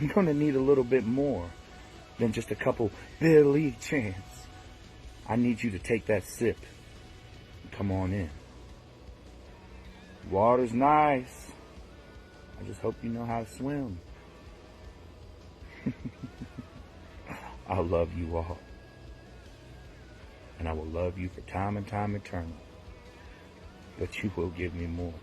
I'm going to need a little bit more than just a couple Billy chants. I need you to take that sip and come on in. Water's nice. I just hope you know how to swim. I love you all. And I will love you for time and time eternal. But you will give me more.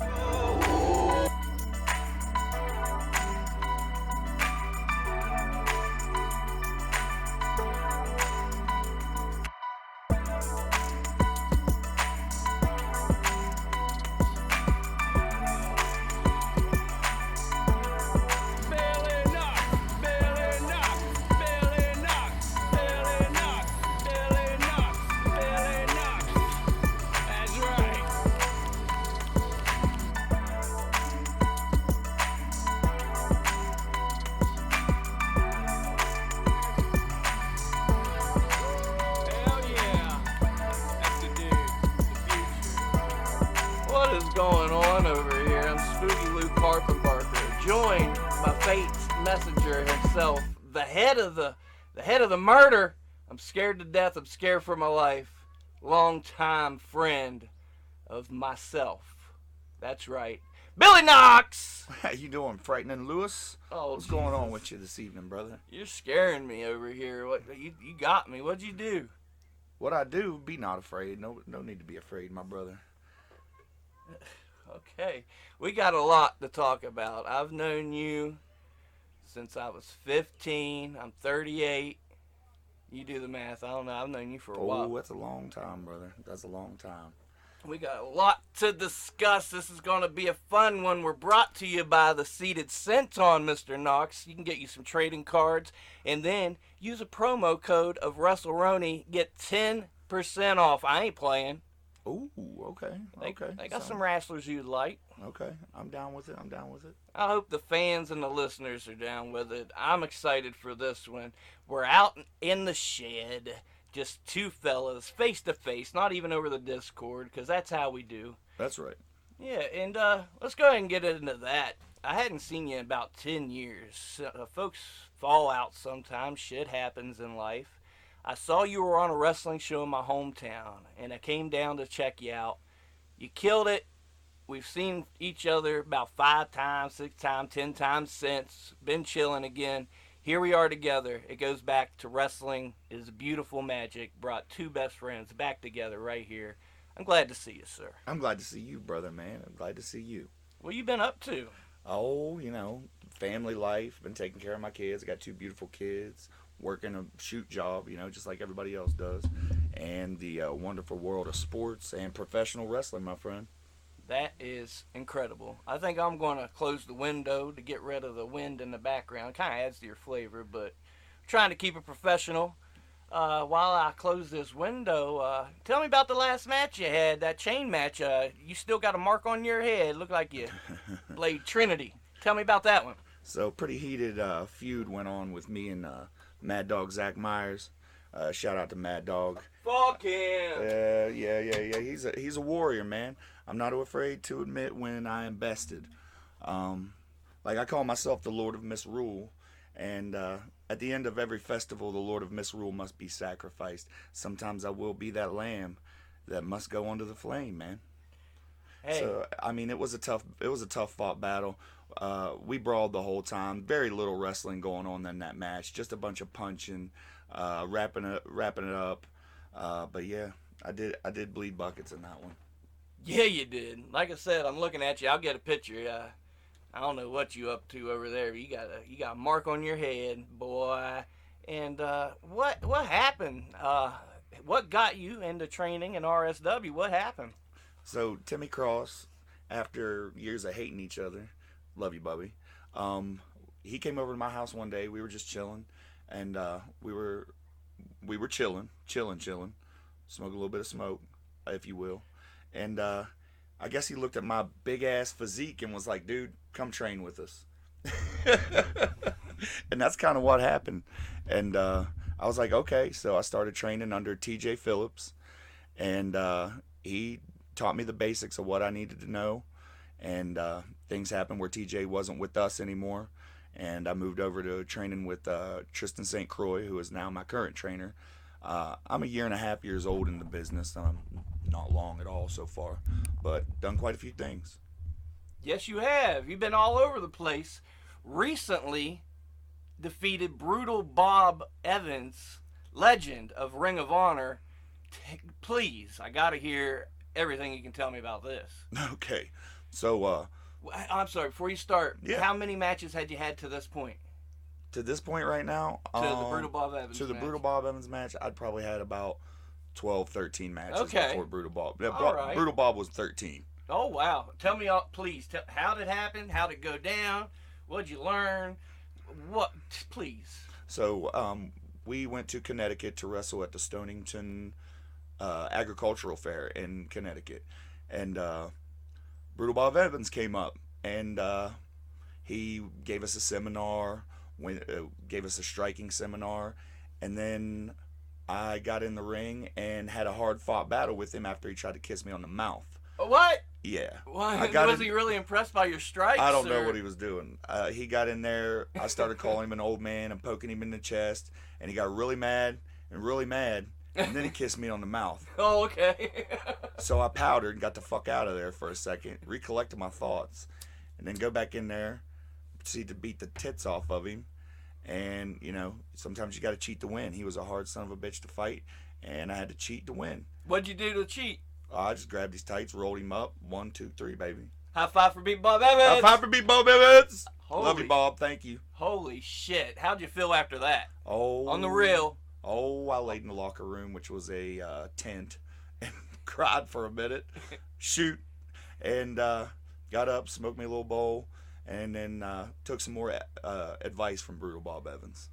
Joined by fate's messenger himself, the head of the murder. I'm scared to death. I'm scared for my life. Longtime friend of myself. That's right, Billy Knox. How you doing, Frightening Lewis? Oh, what's going on with you this evening, brother? You're scaring me over here. What you got me? What'd you do? What I do? Be not afraid. No need to be afraid, my brother. Okay, we got a lot to talk about. I've known you since I was 15. I'm 38. You do the math. I don't know. I've known you for a while. Oh, that's a long time, brother. That's a long time. We got a lot to discuss. This is going to be a fun one. We're brought to you by the Seated Centon, Mr. Knox. You can get you some trading cards, and then use a promo code of WrestleRoni. Get 10% off. I ain't playing. Ooh, okay. They got some wrestlers you'd like. Okay, I'm down with it. I hope the fans and the listeners are down with it. I'm excited for this one. We're out in the shed, just two fellas, face to face, not even over the Discord, because that's how we do. That's right. Yeah, and let's go ahead and get into that. I hadn't seen you in about 10 years. Folks fall out sometimes. Shit happens in life. I saw you were on a wrestling show in my hometown, and I came down to check you out. You killed it. We've seen each other about 5 times, 6 times, 10 times since. Been chilling again. Here we are together. It goes back to wrestling is beautiful magic. Brought two best friends back together right here. I'm glad to see you, sir. I'm glad to see you, brother, man. I'm glad to see you. What you been up to? Oh, family life. Been taking care of my kids. I got 2 beautiful kids. Working a shoot job, just like everybody else does. And the wonderful world of sports and professional wrestling, my friend. That is incredible. I think I'm going to close the window to get rid of the wind in the background. Kind of adds to your flavor, but trying to keep it professional. While I close this window, tell me about the last match you had, that chain match. You still got a mark on your head. Looked like you played Trinity. Tell me about that one. So pretty heated feud went on with me and Mad Dog Zach Myers. Shout out to Mad Dog. Fuck him. Yeah. He's a warrior, man. I'm not afraid to admit when I am bested. I call myself the Lord of Misrule, and at the end of every festival, the Lord of Misrule must be sacrificed. Sometimes I will be that lamb that must go under the flame, man. Hey. So it was a tough fought battle. We brawled the whole time. Very little wrestling going on in that match. Just a bunch of punching, wrapping it up. But yeah, I did bleed buckets in that one. Yeah, you did. Like I said, I'm looking at you. I'll get a picture. I don't know what you up to over there. But you got a mark on your head, boy. And what happened? What got you into training in RSW? What happened? So Timmy Cross, after years of hating each other, love you, Bubby. He came over to my house one day. We were just chilling, and we were chilling, smoking a little bit of smoke, if you will. And I guess he looked at my big ass physique and was like, "Dude, come train with us." And that's kind of what happened. And I was like, "Okay." So I started training under TJ Phillips, and he taught me the basics of what I needed to know. And things happened where TJ wasn't with us anymore, and I moved over to training with Tristan St. Croix, who is now my current trainer. I'm a year and a half years old in the business. I'm not long at all so far, but done quite a few things. Yes, you have. You've been all over the place. Recently defeated Brutal Bob Evans, legend of Ring of Honor. Please, I got to hear everything you can tell me about this. Okay, so I'm sorry, before you start, yeah. How many matches had you had to this point? To this point right now, To the Brutal Bob Evans to the match. Brutal Bob Evans match, I'd probably had about 12, 13 matches before Brutal Bob. Yeah, All right. Brutal Bob was 13. Oh, wow. Tell me, please, how did it happen? How did it go down? What did you learn? What? Please. So we went to Connecticut to wrestle at the Stonington Agricultural Fair in Connecticut. And Brutal Bob Evans came up, and he gave us a seminar, gave us a striking seminar, and then I got in the ring and had a hard-fought battle with him after he tried to kiss me on the mouth. What? Yeah. Was he really impressed by your strikes? I don't know what he was doing. He got in there. I started calling him an old man and poking him in the chest, and he got really mad, and then he kissed me on the mouth. Oh, okay. So I powdered and got the fuck out of there for a second, recollected my thoughts, and then go back in there, proceed to beat the tits off of him. And, you know, sometimes you got to cheat to win. He was a hard son of a bitch to fight, and I had to cheat to win. What'd you do to cheat? I just grabbed his tights, rolled him up. 1, 2, 3, baby. High five for beating Bob Evans. High five for beating Bob Evans. Love you, Bob. Thank you. Holy shit. How'd you feel after that? Oh. On the real. Oh, I laid in the locker room, which was a tent, and cried for a minute. Shoot. And got up, smoked me a little bowl, and then took some more advice from Brutal Bob Evans.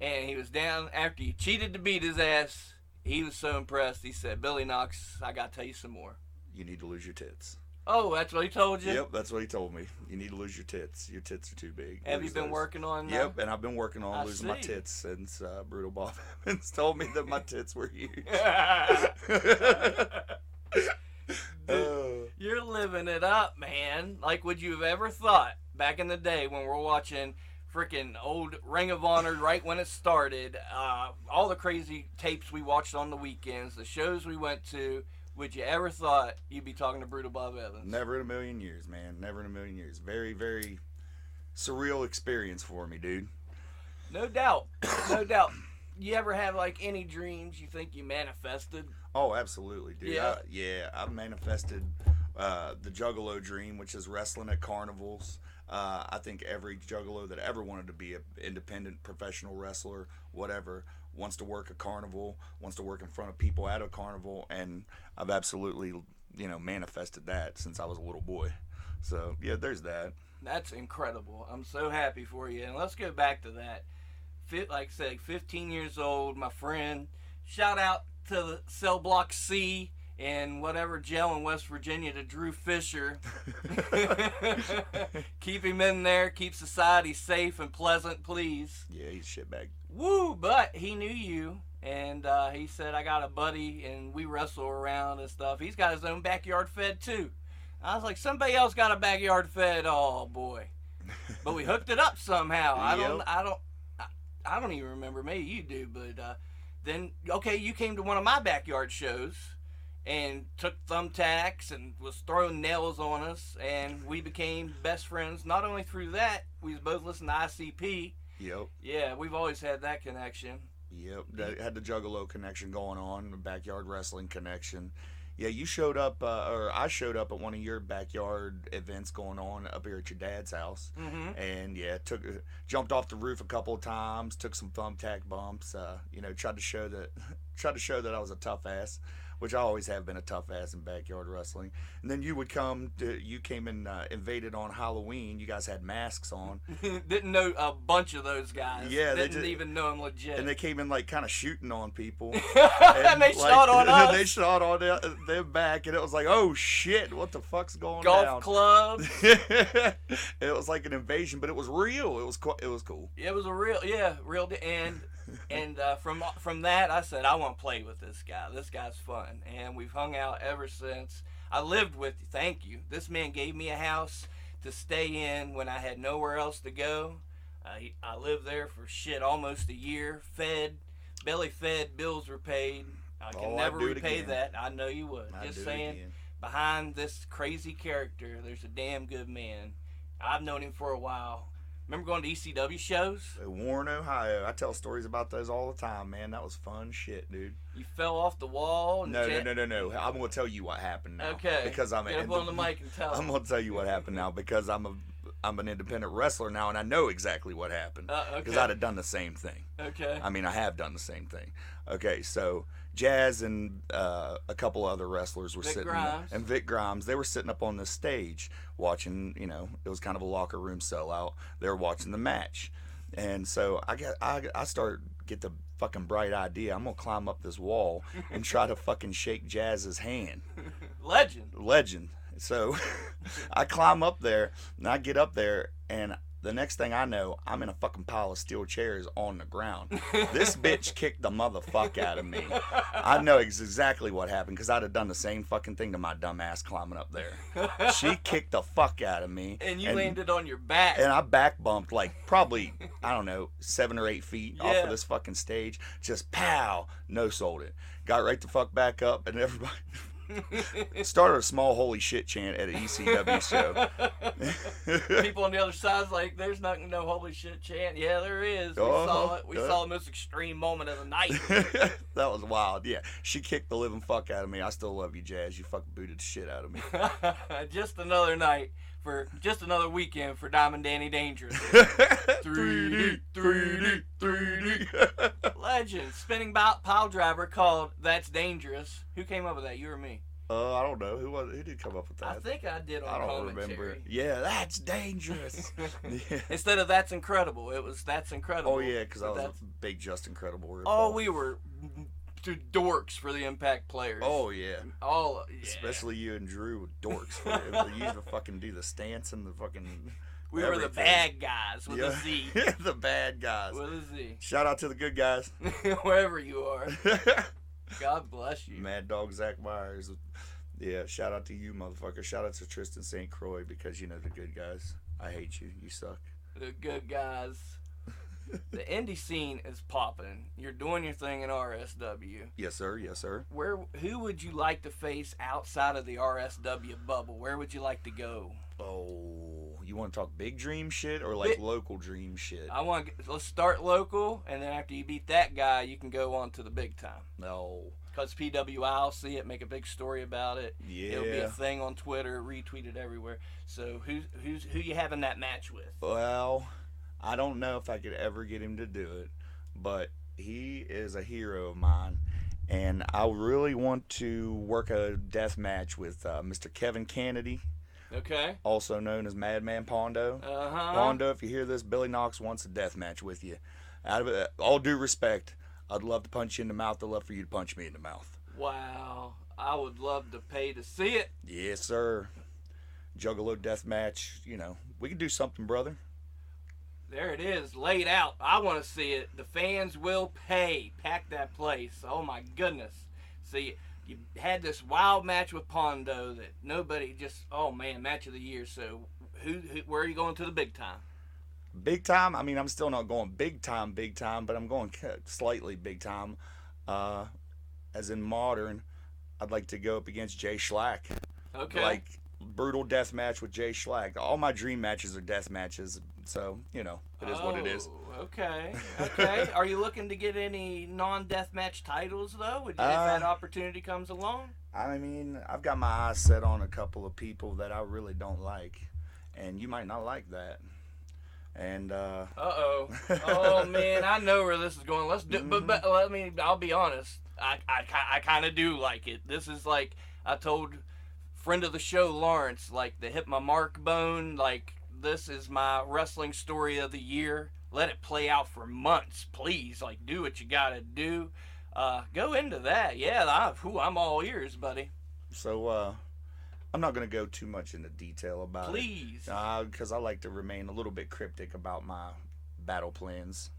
And he was down after you cheated to beat his ass. He was so impressed. He said, Billy Knox, I got to tell you some more. You need to lose your tits. Oh, that's what he told you? Yep, that's what he told me. You need to lose your tits. Your tits are too big. Have you been working on that? Yep, and I've been working on losing my tits since Brutal Bob Evans told me that my tits were huge. You're living it up, man. Like, would you have ever thought back in the day when we're watching freaking old Ring of Honor right when it started, all the crazy tapes we watched on the weekends, the shows we went to, would you ever thought you'd be talking to Brutal Bob Evans? Never in a million years, man. Never in a million years. Very, very surreal experience for me, dude. No doubt. No doubt. You ever have, like, any dreams you think you manifested? Oh, absolutely, dude. Yeah. I've manifested the Juggalo dream, which is wrestling at carnivals. I think every Juggalo that ever wanted to be an independent professional wrestler, whatever, wants to work a carnival, wants to work in front of people at a carnival, and I've absolutely, manifested that since I was a little boy. So, yeah, there's that. That's incredible. I'm so happy for you. And let's go back to that. Like I said, 15 years old, my friend. Shout out to the Cell Block C and whatever jail in West Virginia to Drew Fisher. Keep him in there. Keep society safe and pleasant, please. Yeah, he's a shitbag. Woo! But he knew you. And he said, I got a buddy and we wrestle around and stuff. He's got his own backyard fed too. I was like, somebody else got a backyard fed. Oh boy. But we hooked it up somehow. Yep. I don't even remember. Maybe you do, but then you came to one of my backyard shows and took thumbtacks and was throwing nails on us, and we became best friends. Not only through that, we both listened to ICP. Yep. Yeah, we've always had that connection. Yep, that had the Juggalo connection going on, the backyard wrestling connection. Yeah, you showed up, or I showed up at one of your backyard events going on up here at your dad's house, and jumped off the roof a couple of times, took some thumbtack bumps. Tried to show that I was a tough ass, which I always have been a tough ass in backyard wrestling. And then you came and invaded on Halloween. You guys had masks on. Didn't know a bunch of those guys. Yeah, didn't even know them legit. And they came in like kind of shooting on people. And they shot on us. And they shot on them back, and it was like, oh shit, what the fuck's going on? Golf clubs. It was like an invasion, but it was real. It was cool. It was a real and from that, I said, I want to play with this guy. This guy's fun. And we've hung out ever since. I lived with you. Thank you. This man gave me a house to stay in when I had nowhere else to go. I lived there for almost a year. Belly fed, bills were paid. I can never repay that. I know you would. Just saying, behind this crazy character, there's a damn good man. I've known him for a while. Remember going to ECW shows? Warren, Ohio. I tell stories about those all the time, man. That was fun shit, dude. You fell off the wall? No. I'm going to tell you what happened now. Okay. Because I'm Get up on the mic and tell I'm going to tell you what happened now because I'm an independent wrestler now, and I know exactly what happened. Because I'd have done the same thing. Okay. I mean, I have done the same thing. Okay, so Jazz and a couple other wrestlers were sitting, and Vic Grimes, they were sitting up on the stage watching. It was kind of a locker room sellout. They were watching the match, and so I get the fucking bright idea. I'm gonna climb up this wall and try to fucking shake Jazz's hand. Legend. So I climb up there and I get up there and the next thing I know, I'm in a fucking pile of steel chairs on the ground. This bitch kicked the motherfuck out of me. I know exactly what happened because I'd have done the same fucking thing to my dumb ass climbing up there. She kicked the fuck out of me. And you landed on your back. And I back bumped like probably, 7 or 8 feet off of this fucking stage. Just pow, no-sold it. Got right the fuck back up and everybody... started a small holy shit chant at an ECW show. People on the other side's like, there's no holy shit chant. Yeah, there is. We saw it. We saw the most extreme moment of the night. That was wild. Yeah, she kicked the living fuck out of me. I still love you, Jazz. You fucking booted the shit out of me. Just another night just another weekend for Diamond Danny Dangerous. 3D. Legend. Spinning pile driver called That's Dangerous. Who came up with that? You or me? I don't know. Who did come up with that? I think I did on commentary. Remember. Yeah, That's Dangerous. Yeah. Instead of That's Incredible, it was That's Incredible. Oh, yeah, because I was a big Just Incredible. We were dorks for the Impact players. Oh, yeah. Yeah. Especially you and Drew were dorks for it. You used to fucking do the stance and the fucking... We were the bad guys with a Z. The bad guys. With a Z. Shout out to the good guys. Wherever you are. God bless you. Mad Dog Zach Myers. Yeah, shout out to you, motherfucker. Shout out to Tristan St. Croix because you know the good guys. I hate you. You suck. The good guys. The indie scene is popping. You're doing your thing in RSW. Yes, sir. Yes, sir. Who would you like to face outside of the RSW bubble? Where would you like to go? Oh, you want to talk big dream shit or like local dream shit? Let's start local, and then after you beat that guy, you can go on to the big time. No. Because PWI will see it, make a big story about it. Yeah. It'll be a thing on Twitter, retweeted everywhere. So who you having that match with? Well, I don't know if I could ever get him to do it, but he is a hero of mine, and I really want to work a death match with Mr. Kevin Kennedy. Okay. Also known as Madman Pondo. Uh-huh. Pondo, if you hear this, Billy Knox wants a death match with you. Out of all due respect, I'd love to punch you in the mouth. I'd love for you to punch me in the mouth. Wow. I would love to pay to see it. Yes, sir. Juggalo death match. We can do something, brother. There it is, laid out. I want to see it. The fans will pay. Pack that place. Oh, my goodness. See, you had this wild match with Pondo that nobody match of the year. So where are you going to the big time? Big time? I mean, I'm still not going big time, but I'm going slightly big time. As in modern, I'd like to go up against Jay Schlack. Okay. Like, brutal death match with Jay Schlack. All my dream matches are death matches, so, it is what it is. Okay. Are you looking to get any non-death match titles, though, if that opportunity comes along? I mean, I've got my eyes set on a couple of people that I really don't like, and you might not like that. And oh man, I know where this is going. Let's do, but I'll be honest. I kind of do like it. This is like I told friend of the show Lawrence, like to hit my mark bone. Like this is my wrestling story of the year. Let it play out for months, please. Like do what you gotta do. Go into that. Yeah, I'm all ears, buddy. So I'm not going to go too much into detail about Please. it. Because I like to remain a little bit cryptic about my battle plans.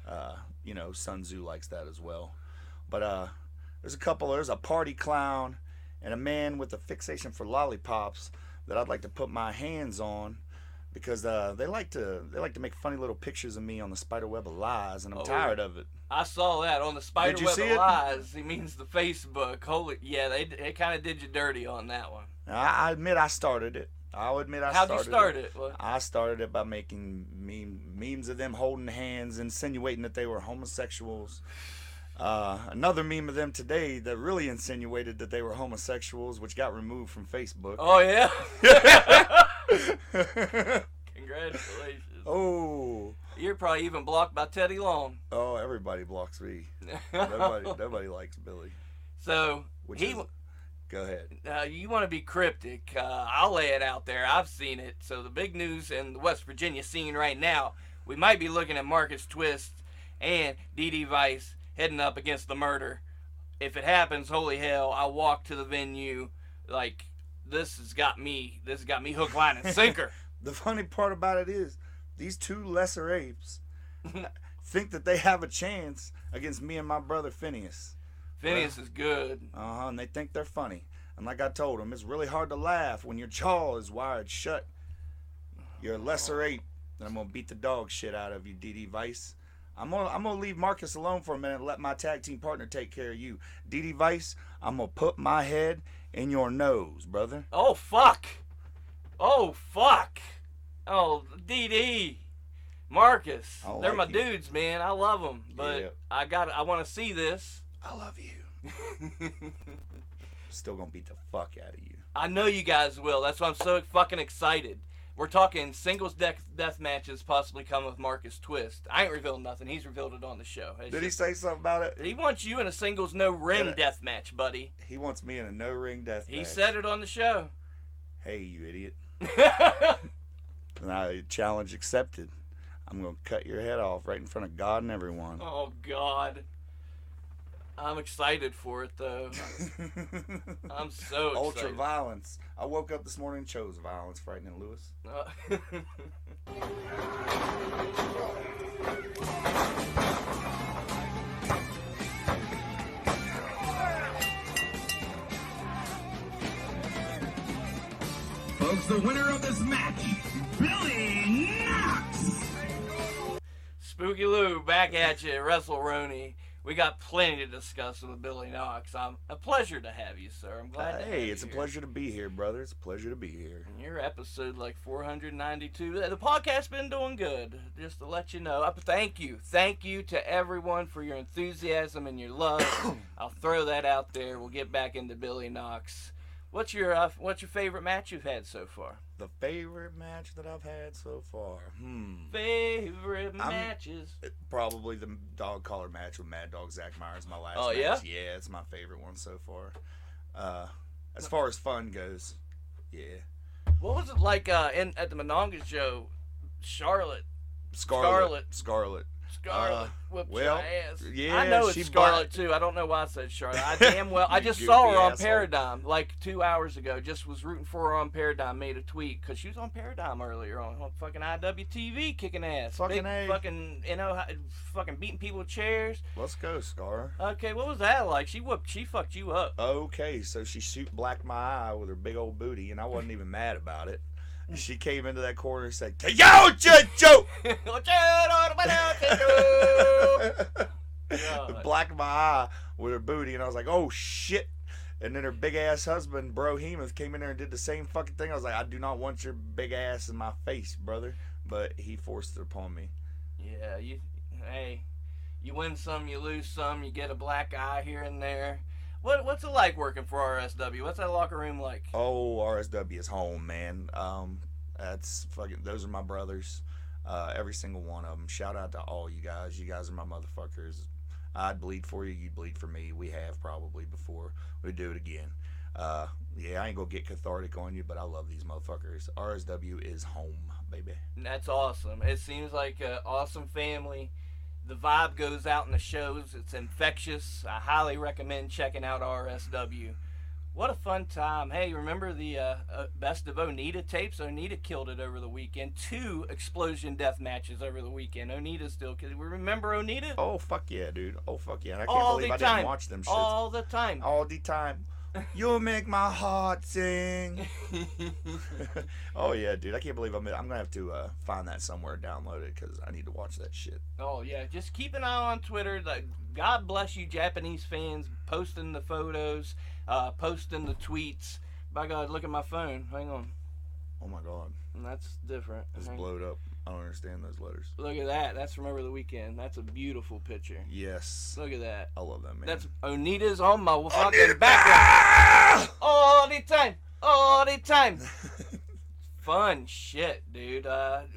Sun Tzu likes that as well. But there's a party clown and a man with a fixation for lollipops that I'd like to put my hands on because they like to make funny little pictures of me on the spider web of lies, and I'm tired of it. I saw that on the spider web see of it? lies. He means the Facebook. Holy, yeah, they kind of did you dirty on that one. I admit I started it. How'd you start it? What? I started it by making memes of them holding hands, insinuating that they were homosexuals. Another meme of them today that really insinuated that they were homosexuals, which got removed from Facebook. Oh, yeah? Congratulations. Oh. You're probably even blocked by Teddy Long. Oh, everybody blocks me. Nobody likes Billy. So, go ahead. You want to be cryptic. I'll lay it out there. I've seen it. So the big news in the West Virginia scene right now, we might be looking at Marcus Twist and DD Vice heading up against the murder. If it happens, holy hell, I'll walk to the venue. Like, this has got me hook, line, and sinker. The funny part about it is, these two lesser apes think that they have a chance against me and my brother Phineas. Phineas is good. And they think they're funny. And like I told them, it's really hard to laugh when your jaw is wired shut. You're a lesser ape, and I'm going to beat the dog shit out of you, DD Vice. I'm gonna leave Marcus alone for a minute and let my tag team partner take care of you. DD Vice, I'm going to put my head in your nose, brother. Oh, fuck. Oh, DD. Marcus. They're my dudes, man. I love them. But yeah. I want to see this. I love you. Still gonna beat the fuck out of you. I know you guys will. That's why I'm so fucking excited. We're talking singles death matches possibly coming with Marcus Twist. I ain't revealed nothing. He's revealed it on the show. Did he say something about it? He wants you in a singles no ring death match, buddy. He wants me in a no ring death match. He said it on the show. Hey, you idiot. And I challenge accepted. I'm gonna cut your head off right in front of God and everyone. Oh God. I'm excited for it, though. I'm so excited. Ultra violence. I woke up this morning and chose violence, frightening Lewis. Folks, the winner of this match, Billy Knox. Spooky Lou, back at you, WrestleRoni. We got plenty to discuss with Billy Knox. A pleasure to have you, sir. I'm glad to have you. Hey, it's a pleasure to be here, brother. It's a pleasure to be here. And your episode, like 492. The podcast's been doing good, just to let you know. Thank you. Thank you to everyone for your enthusiasm and your love. I'll throw that out there. We'll get back into Billy Knox. What's your favorite match you've had so far? The favorite match that I've had so far? Favorite matches? Probably the dog collar match with Mad Dog Zach Myers, my last match. Oh, yeah? Yeah, it's my favorite one so far. As far as fun goes, yeah. What was it like at the Monongah show, Scarlett whipped your ass. Yeah, I know it's Scarlett too. I don't know why I said Charlotte. I just saw her on Paradigm like 2 hours ago. Just was rooting for her on Paradigm. Made a tweet because she was on Paradigm earlier on fucking IWTV kicking ass. Fucking fucking beating people with chairs. Let's go, Scar. Okay, what was that like? She fucked you up. Okay, so she shoot blacked my eye with her big old booty, and I wasn't even mad about it. She came into that corner and said, "Yo, Joe!" Blacked my eye with her booty, and I was like, "Oh shit!" And then her big ass husband, Bro Hemoth, came in there and did the same fucking thing. I was like, "I do not want your big ass in my face, brother," but he forced it upon me. Yeah, you win some, you lose some, you get a black eye here and there. What's it like working for RSW? What's that locker room like? Oh, RSW is home, man. That's fucking. Those are my brothers. Every single one of them. Shout out to all you guys. You guys are my motherfuckers. I'd bleed for you. You'd bleed for me. We have probably before. We'd do it again. Yeah, I ain't gonna get cathartic on you, but I love these motherfuckers. RSW is home, baby. That's awesome. It seems like an awesome family. The vibe goes out in the shows. It's infectious. I highly recommend checking out RSW. What a fun time. Hey, remember the Best of Onita tapes? Onita killed it over the weekend. 2 explosion death matches over the weekend. Onita still killed it. Remember Onita? Oh, fuck yeah, dude. Oh, fuck yeah. I can't believe I didn't watch them shits. All the time. All the time. You'll make my heart sing. Oh yeah, dude, I can't believe I'm gonna have to find that somewhere and download it because I need to watch that shit. Oh yeah, just keep an eye on Twitter. God bless you, Japanese fans, posting the photos, posting the tweets. By God, look at my phone. Hang on. Oh my God. And that's different. It's blowed up. I don't understand those letters. Look at that. That's Remember the Weekend. That's a beautiful picture. Yes. Look at that. I love that, man. That's Onita's on my fucking background. All the time. All the time. Fun shit, dude.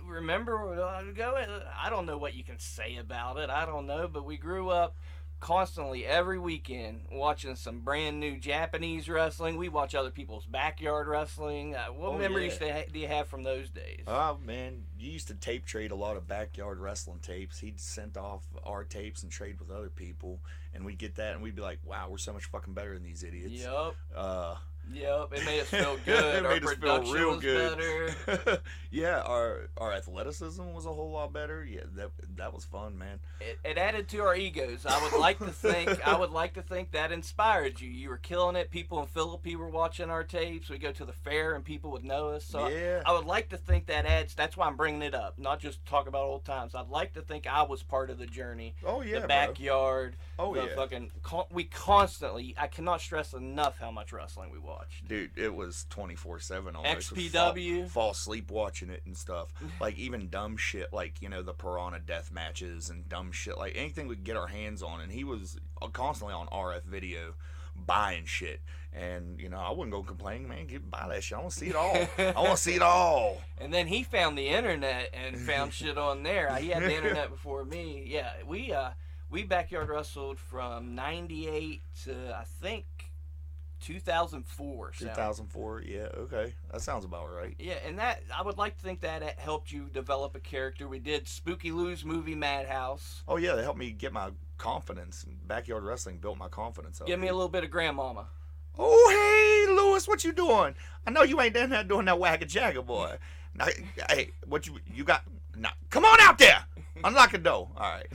Remember, I don't know what you can say about it. I don't know, but we grew up constantly every weekend watching some brand new Japanese wrestling. We watch other people's backyard wrestling. What memories do you have from those days? Oh man, you used to tape trade a lot of backyard wrestling tapes. He'd sent off our tapes and trade with other people, and we'd get that, and we'd be like, "Wow, we're so much fucking better than these idiots." Yep, it made us feel good. It Our made us feel production real was good. better. Yeah, our athleticism was a whole lot better. Yeah, that was fun, man. It added to our egos. I would like to think that inspired you. You were killing it. People in Philippi were watching our tapes. We go to the fair and people would know us. So yeah. I would like to think that adds. That's why I'm bringing it up, not just talk about old times. I'd like to think I was part of the journey. Oh yeah, the backyard. Oh the yeah. Fucking. We constantly. I cannot stress enough how much wrestling we watched. Dude, it was 24/7 almost. XPW. Fall asleep watching it and stuff. Like even dumb shit like, you know, the Piranha death matches and dumb shit. Like anything we could get our hands on. And he was constantly on RF video buying shit. And, you know, I wouldn't go complain, man. Buy that shit. I want to see it all. I want to see it all. And then he found the internet and found shit on there. He had the internet before me. Yeah, we backyard wrestled from 98 to, I think, 2004. 2004, yeah, okay. That sounds about right. Yeah, and that I would like to think that it helped you develop a character. We did Spooky Lou's movie Madhouse. Oh yeah, they helped me get my confidence. Backyard wrestling built my confidence up. Give me a little bit of Grandmama. Oh hey, Lewis, what you doing? I know you ain't down there doing that Wagga Jagger, boy. Now, hey, what you got? Now, come on out there. Unlock the door. All right.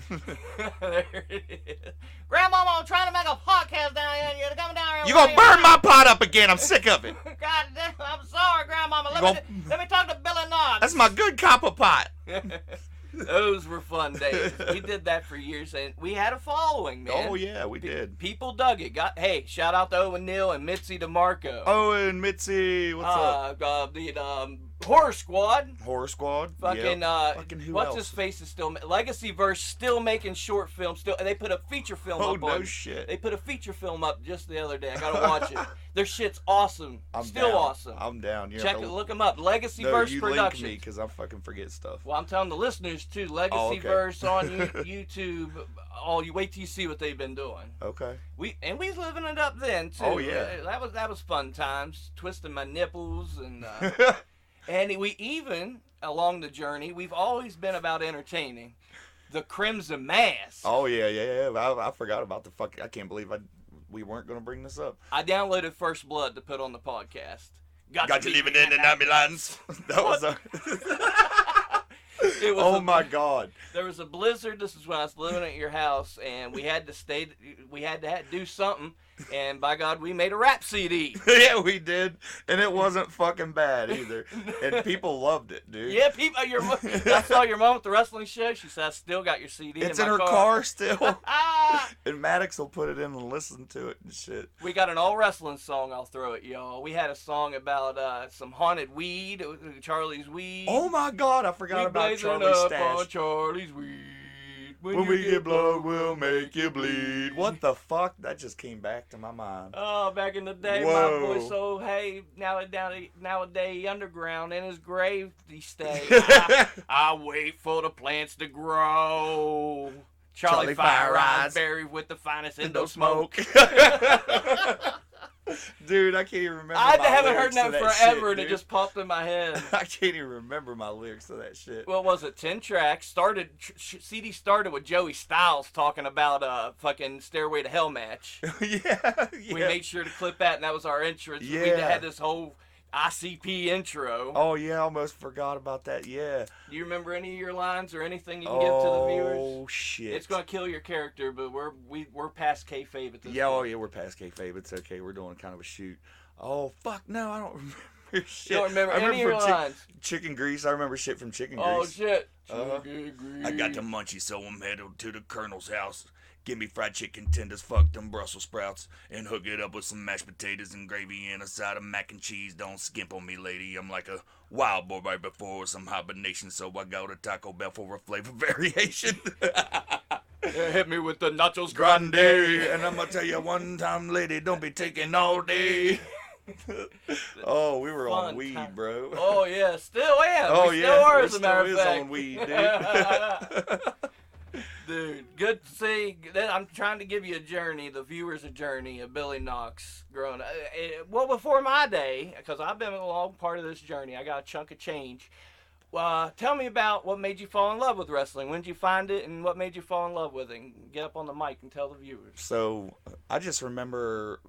There it is. Grandmama, I'm trying to make a podcast down here. You're coming down here. You gonna burn my pot up again? I'm sick of it. God damn, I'm sorry, Grandmama. Let me talk to Billy Knox. That's my good copper pot. Those were fun days. We did that for years, and we had a following, man. Oh yeah, we did. People dug it. Hey, shout out to Owen Neal and Mitzi DeMarco. Owen, Mitzi, what's up? The Horror Squad. Horror Squad. Fucking yep. Fucking who what's else? his face is still Legacy Verse still making short films. Still, they put a feature film up. Oh no shit. They put a feature film up just the other day. I gotta watch it. Their shit's awesome. I'm still down. awesome. I'm down. Check it. Look them up. Legacy Verse you Productions. link me because I fucking forget stuff. Well, I'm telling the listeners too. Legacy Verse on YouTube. Oh, you wait till you see what they've been doing. Okay. We was living it up then too. Oh yeah. That was fun times. Twisting my nipples and and we even along the journey we've always been about entertaining. The Crimson Mask. Oh yeah. I forgot about the fuck. I can't believe we weren't gonna bring this up. I downloaded First Blood to put on the podcast. Got you living in the ambulance. That was a. It was oh my God! There was a blizzard. This is when I was living at your house, and we had to do something. And by God, we made a rap CD. Yeah, we did, and it wasn't fucking bad either. And people loved it, dude. Yeah, people. I saw your mom at the wrestling show. She said, "I still got your CD." It's in her my car still. And Maddox will put it in and listen to it and shit. We got an all wrestling song. I'll throw it, y'all. We had a song about some haunted weed, Charlie's weed. Oh my God, I forgot about Charlie's stash. On Charlie's weed. When we get blood, we'll make you bleed. What the fuck? That just came back to my mind. Oh, back in the day, Whoa. my boy. So hey, nowadays underground in his grave he stay. I wait for the plants to grow. Charlie Fire Eyes buried with the finest Indo smoke. Dude, I can't even remember. I my haven't lyrics heard to that forever, shit, and it just popped in my head. I can't even remember my lyrics to that shit. What was it? 10 tracks. CD started with Joey Styles talking about a fucking Stairway to Hell match. Yeah. We made sure to clip that, and that was our entrance. Yeah. We had this whole ICP intro. Oh yeah, I almost forgot about that. Yeah. Do you remember any of your lines or anything you can give to the viewers? Oh shit. It's gonna kill your character, but we're past kayfabe at this Yeah, point. oh yeah, we're past kayfabe. It's okay. We're doing kind of a shoot. Oh fuck, no, I don't remember shit. You don't remember I any of your from lines? Chicken grease. I remember shit from Chicken Oh Grease. shit. I got the munchies, so I'm headed to the Colonel's house. Give me fried chicken tenders, fuck them Brussels sprouts, and hook it up with some mashed potatoes and gravy and a side of mac and cheese. Don't skimp on me, lady. I'm like a wild boy right before some hibernation, so I go to Taco Bell for a flavor variation. Hit me with the nachos Grande, grande. and I'm gonna tell you one time, lady, don't be taking all day. Oh, we were on Fun weed, time. bro. Oh yeah, still am. Oh, we yeah, still are we as a matter still of is fact. on weed, dude. Dude, good to see. I'm trying to give you a journey, the viewers a journey of Billy Knox growing up. Well, before my day, because I've been a long part of this journey. I got a chunk of change. Tell me about what made you fall in love with wrestling. When did you find it, and what made you fall in love with it? And get up on the mic and tell the viewers. So I just remember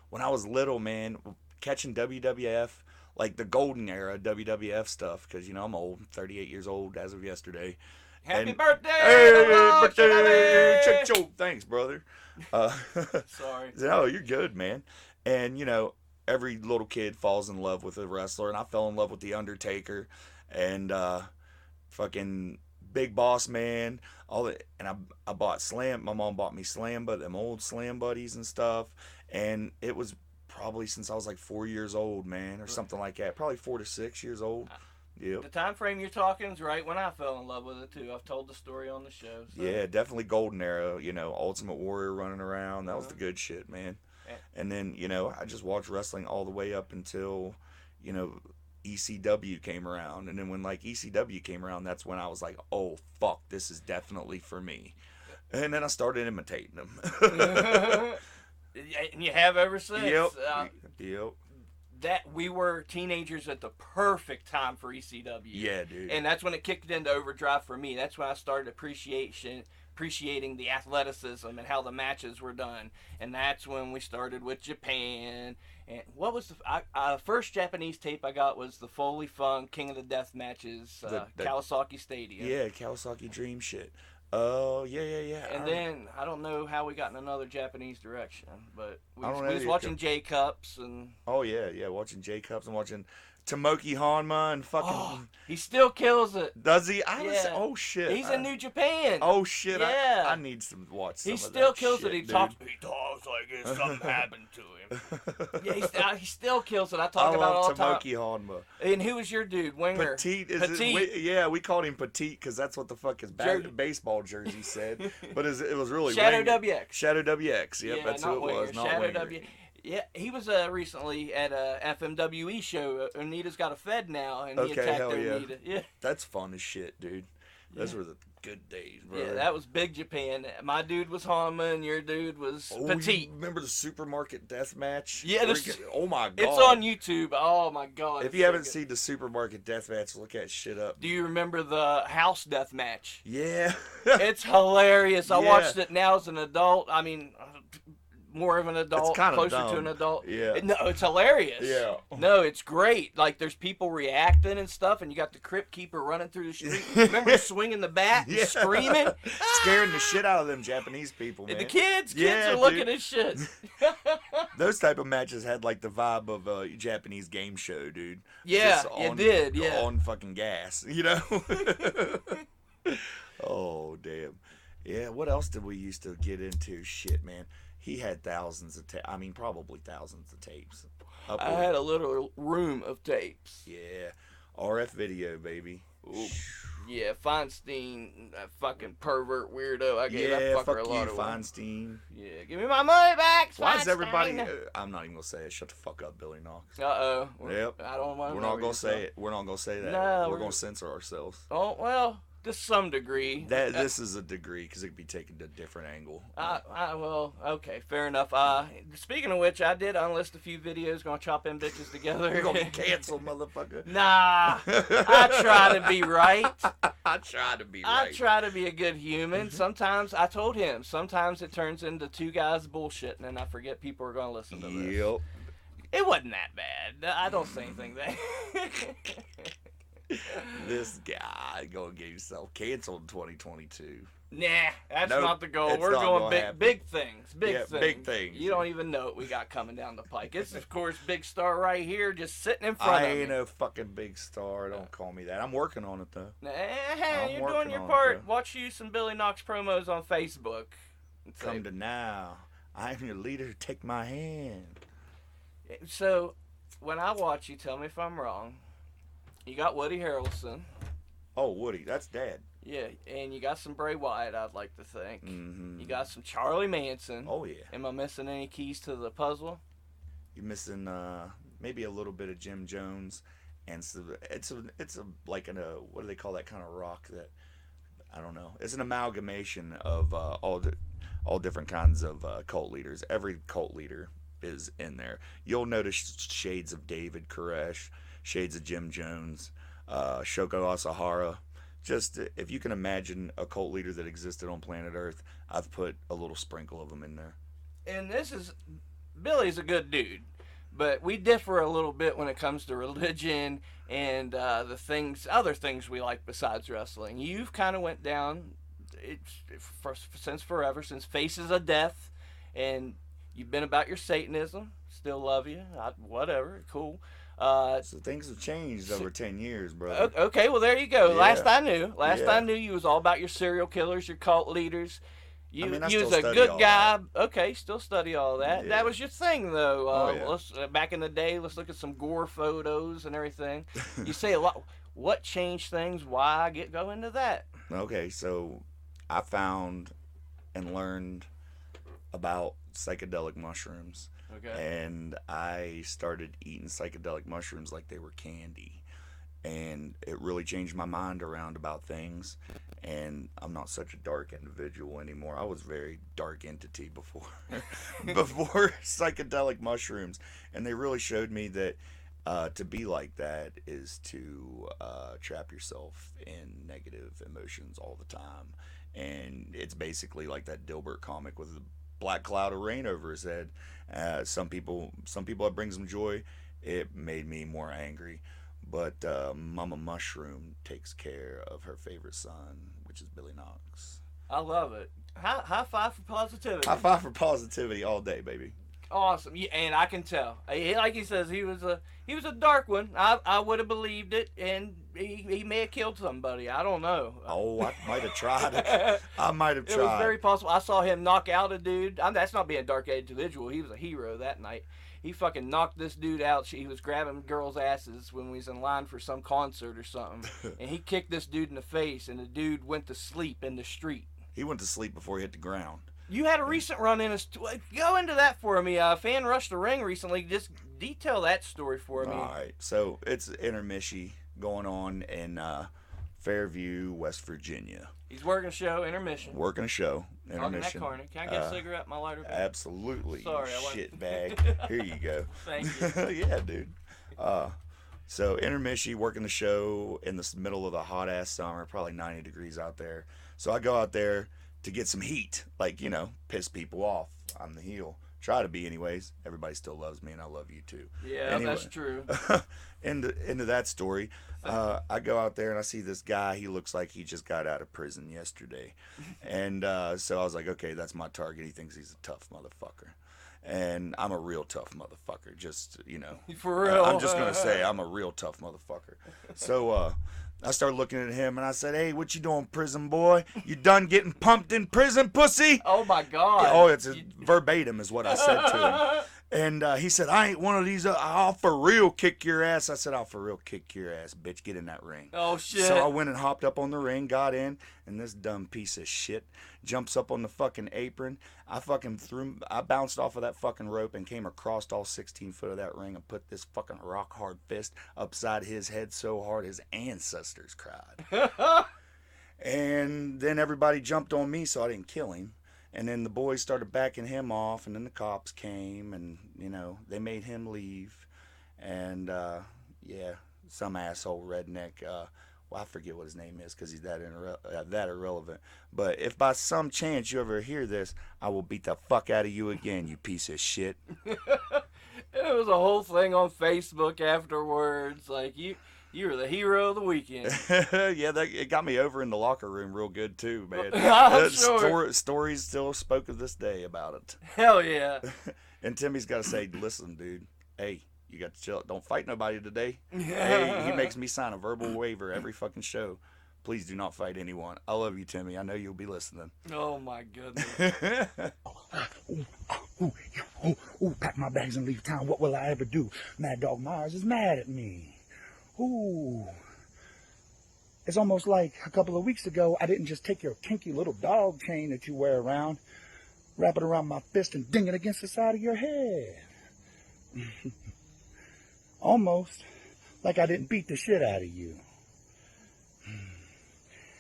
when I was little, man, catching WWF, like the golden era WWF stuff, because, you know, I'm old, 38 years old as of yesterday. Happy And- birthday! Hey, hello, birthday! Chubby! Cho-cho. Thanks, brother. Sorry. No, you're good, man. And, you know, every little kid falls in love with a wrestler, and I fell in love with The Undertaker and fucking Big Boss Man, all that. And I bought Slam. My mom bought me Slam, but them old Slam buddies and stuff. And it was probably since I was like 4 years old, man, or something like that. Probably 4 to 6 years old. Yep. The time frame you're talking is right when I fell in love with it too. I've told the story on the show. So. Yeah, definitely golden era, you know, Ultimate Warrior running around. That was the good shit, man. Yeah. And then, you know, I just watched wrestling all the way up until, you know, ECW came around. And then when, like, ECW came around, that's when I was like, oh, fuck, this is definitely for me. And then I started imitating them. And you have ever since. Yep. Yep. That we were teenagers at the perfect time for ECW. Yeah, dude. And that's when it kicked into overdrive for me. That's when I started appreciating the athleticism and how the matches were done. And that's when we started with Japan. And what was the first Japanese tape I got was the Foley Funk King of the Death matches, Kawasaki Stadium. Yeah, Kawasaki Dream shit. Oh, yeah. And then I don't know how we got in another Japanese direction, but we I don't was know. watching J Cups and Oh, yeah, watching J-Cups and watching Tomoki Hanma and fucking... he still kills it. Does he? I was... Yeah. Oh, shit. He's in New Japan. Oh, shit. Yeah. I need to watch some He of still that kills shit, it. He dude. talks like if something happened to him. Yeah, he still kills it. I I talk about it all love the time. Tomoki Hanma. And who was your dude? Winger. Petite is Petite. we called him Petite because that's what the fuck his baseball jersey said. But it was really Shadow Winger. WX. Shadow WX. Yep, Yeah, that's not who it was. Winger. Not Shadow Winger. W. Yeah, he was recently at a FMWE show. Anita's got a Fed now, and he Okay, attacked hell yeah. Anita. Yeah. That's fun as shit, dude. Those were the good days, bro. Yeah, that was Big Japan. My dude was Hanma, and your dude was Petite. You remember the supermarket death match? Yeah, Oh my god. It's on YouTube. Oh my god. If it's you so haven't good. seen the supermarket death match, look that shit up. Do you remember the house death match? Yeah. It's hilarious. I Yeah. watched it now as an adult. I mean, more of an adult, kinda closer dumb. to an adult. Yeah. No, it's hilarious. Yeah. No, it's great. Like, there's people reacting and stuff, and you got the crypt keeper running through the street. Remember swinging the bat and Yeah. screaming? Scaring the shit out of them Japanese people, man. And the kids Yeah, are looking dude. at shit. Those type of matches had like the vibe of a Japanese game show, dude. Yeah, Just it did, yeah. On fucking gas, you know? Oh, damn. Yeah, what else did we used to get into? Shit, man. He had thousands of probably thousands of tapes. I had a little room of tapes. Yeah. RF video, baby. Ooh. Yeah, Feinstein, that fucking pervert weirdo. I gave that Yeah, fucker fuck a you, lot of Feinstein. Yeah, give me my money back. Why is everybody... Feinstein. I'm not even going to say it. Shut the fuck up, Billy Knox. Uh-oh. Yep. I don't want to We're not going to say it. We're not going to say that. No, we're we're- going to censor ourselves. Oh, well, to some degree. This is a degree because it could be taken to a different angle. Well, okay, fair enough. Speaking of which, I did unlist a few videos, gonna chop them bitches together. You're going to be canceled, motherfucker. Nah, I try to be right. I try to be I right. try to be a good human. Sometimes, I told him, sometimes it turns into two guys bullshitting, and I forget people are gonna listen to this. Yep. It wasn't that bad. I don't say anything that. This guy gonna get yourself canceled in 2022. Nah, that's Nope, not the goal. it's We're not going gonna big, happen. big things. Big Yeah, things. big things. You don't even know what we got coming down the pike. It's, of course, Big Star right here, just sitting in front I of me. ain't a fucking big star. Don't call me that. I'm working on it though. Nah, I'm you're working doing your on it, part. though. Watch you some Billy Knox promos on Facebook. And say- Come to now. I am your leader. Take my hand. So, when I watch you, tell me if I'm wrong. You got Woody Harrelson. Oh, Woody, that's Dad. Yeah, and you got some Bray Wyatt, I'd like to think. Mm-hmm. You got some Charlie Manson. Oh yeah. Am I missing any keys to the puzzle? You're missing maybe a little bit of Jim Jones, and so it's a like what do they call that kind of rock that I don't know. It's an amalgamation of all different kinds of cult leaders. Every cult leader is in there. You'll notice shades of David Koresh, shades of Jim Jones, Shoko Asahara. Just if you can imagine a cult leader that existed on planet Earth, I've put a little sprinkle of them in there. And Billy's a good dude, but we differ a little bit when it comes to religion and other things we like besides wrestling. You've kind of went down since forever, since Faces of Death, and you've been about your Satanism. Still love you. Whatever, cool. So things have changed over 10 years, brother. Okay, well there you go. Yeah. Last I knew, Yeah. you was all about your serial killers, your cult leaders. You, I mean, I you still was a study good all guy. Okay, still study all that. Yeah. That was your thing, though. Oh, yeah. Let's back in the day. Let's look at some gore photos and everything. You say a lot. What changed things? Why? Go into that. Okay, so I found and learned about psychedelic mushrooms. Okay. And I started eating psychedelic mushrooms like they were candy. And it really changed my mind around about things. And I'm not such a dark individual anymore. I was a very dark entity before before psychedelic mushrooms. And they really showed me that to be like that is to trap yourself in negative emotions all the time. And it's basically like that Dilbert comic with the black cloud of rain over his head. Some people it brings them joy. It made me more angry. But Mama Mushroom takes care of her favorite son, which is Billy Knox. I love it. High five for positivity. High five for positivity all day, baby. Awesome. Yeah, and I can tell. Like he says, he was a dark one. I would have believed it, and he may have killed somebody. I don't know. Oh, I might have tried it. I might have tried. It was very possible. I saw him knock out a dude. That's not being a dark individual. He was a hero that night. He fucking knocked this dude out. He was grabbing girls' asses when we was in line for some concert or something. And he kicked this dude in the face, and the dude went to sleep in the street. He went to sleep before he hit the ground. You had a recent run in. Go into that for me. Fan rushed the ring recently. Just detail that story for me. All right. So it's intermission going on in Fairview, West Virginia. He's working a show, intermission. Working a show. Talking that Intermission. corner. Can I get a cigarette in my lighter? Absolutely. Sorry, I you wasn't- shit bag. Here you go. Thank you. Yeah, dude. So intermission, working the show in the middle of the hot ass summer, probably 90 degrees out there. So I go out there to get some heat, like, piss people off. I'm the heel. Try to be anyways. Everybody still loves me, and I love you too. Yeah, Anyway. that's true. into that story, I go out there and I see this guy. He looks like he just got out of prison yesterday. And so I was like, okay, that's my target. He thinks he's a tough motherfucker. And I'm a real tough motherfucker. Just, For real. I'm just going to say I'm a real tough motherfucker. So I started looking at him and I said, hey, what you doing, prison boy? You done getting pumped in prison, pussy? Oh my God. Oh, it's verbatim is what I said to him. And he said, I ain't one of these. I'll for real kick your ass. I said, I'll for real kick your ass, bitch. Get in that ring. Oh shit. So I went and hopped up on the ring, got in, and this dumb piece of shit jumps up on the fucking apron. I bounced off of that fucking rope and came across all 16 foot of that ring and put this fucking rock hard fist upside his head so hard his ancestors cried. And then everybody jumped on me, so I didn't kill him. And then the boys started backing him off, and then the cops came, and, they made him leave. And, some asshole redneck, I forget what his name is because he's that irrelevant. But if by some chance you ever hear this, I will beat the fuck out of you again, you piece of shit. It was a whole thing on Facebook afterwards. Like, you were the hero of the weekend. Yeah, it got me over in the locker room real good too, man. I'm sure. Stories still spoke of this day about it. Hell yeah. And Timmy's got to say, listen, dude, hey, you got to chill. Don't fight nobody today. Hey, he makes me sign a verbal waiver every fucking show. Please do not fight anyone. I love you, Timmy. I know you'll be listening. Oh, my goodness. Pack my bags and leave town. What will I ever do? Mad Dog Myers is mad at me. Ooh. It's almost like a couple of weeks ago, I didn't just take your kinky little dog chain that you wear around, wrap it around my fist, and ding it against the side of your head. Almost like I didn't beat the shit out of you.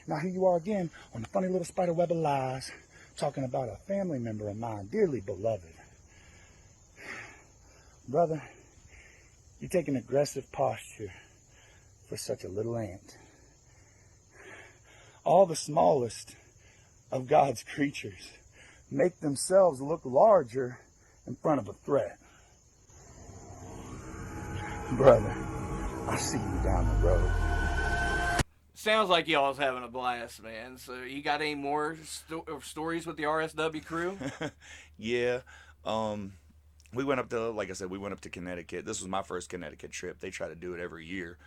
Now here you are again on the funny little spider web of lies, talking about a family member of mine, dearly beloved. Brother, you take an aggressive posture for such a little ant. All the smallest of God's creatures make themselves look larger in front of a threat. Brother, I'll see you down the road. Sounds like y'all's having a blast, man. So you got any more stories with the RSW crew? Yeah. We went up to, like I said, we went up to Connecticut. This was my first Connecticut trip. They try to do it every year.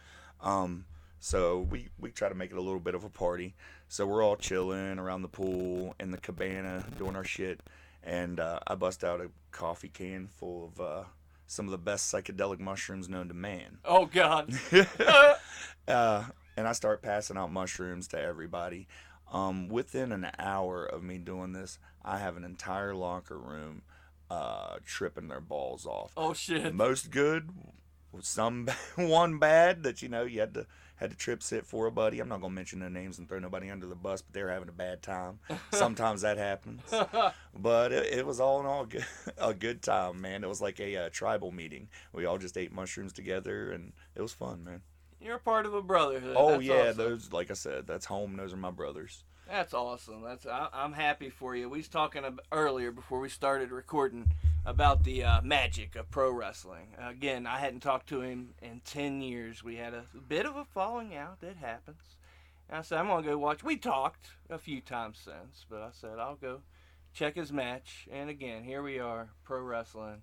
So we try to make it a little bit of a party. So we're all chilling around the pool in the cabana doing our shit. And I bust out a coffee can full of some of the best psychedelic mushrooms known to man. Oh, God. And I start passing out mushrooms to everybody. Within an hour of me doing this, I have an entire locker room tripping their balls off. Oh, shit. Most good, some one bad that you had to trip sit for a buddy. I'm not gonna mention their names and throw nobody under the bus, but they were having a bad time. Sometimes that happens, but it was all in all a good time, man. It was like a tribal meeting. We all just ate mushrooms together, and it was fun, man. You're a part of a brotherhood. Oh, that's yeah, awesome. those, like I said, that's home. Those are my brothers. That's awesome. I'm happy for you. We was talking earlier before we started recording about the magic of pro wrestling. Again, I hadn't talked to him in 10 years. We had a bit of a falling out. It happens. And I said, I'm going to go watch. We talked a few times since, but I said, I'll go check his match. And again, here we are, pro wrestling.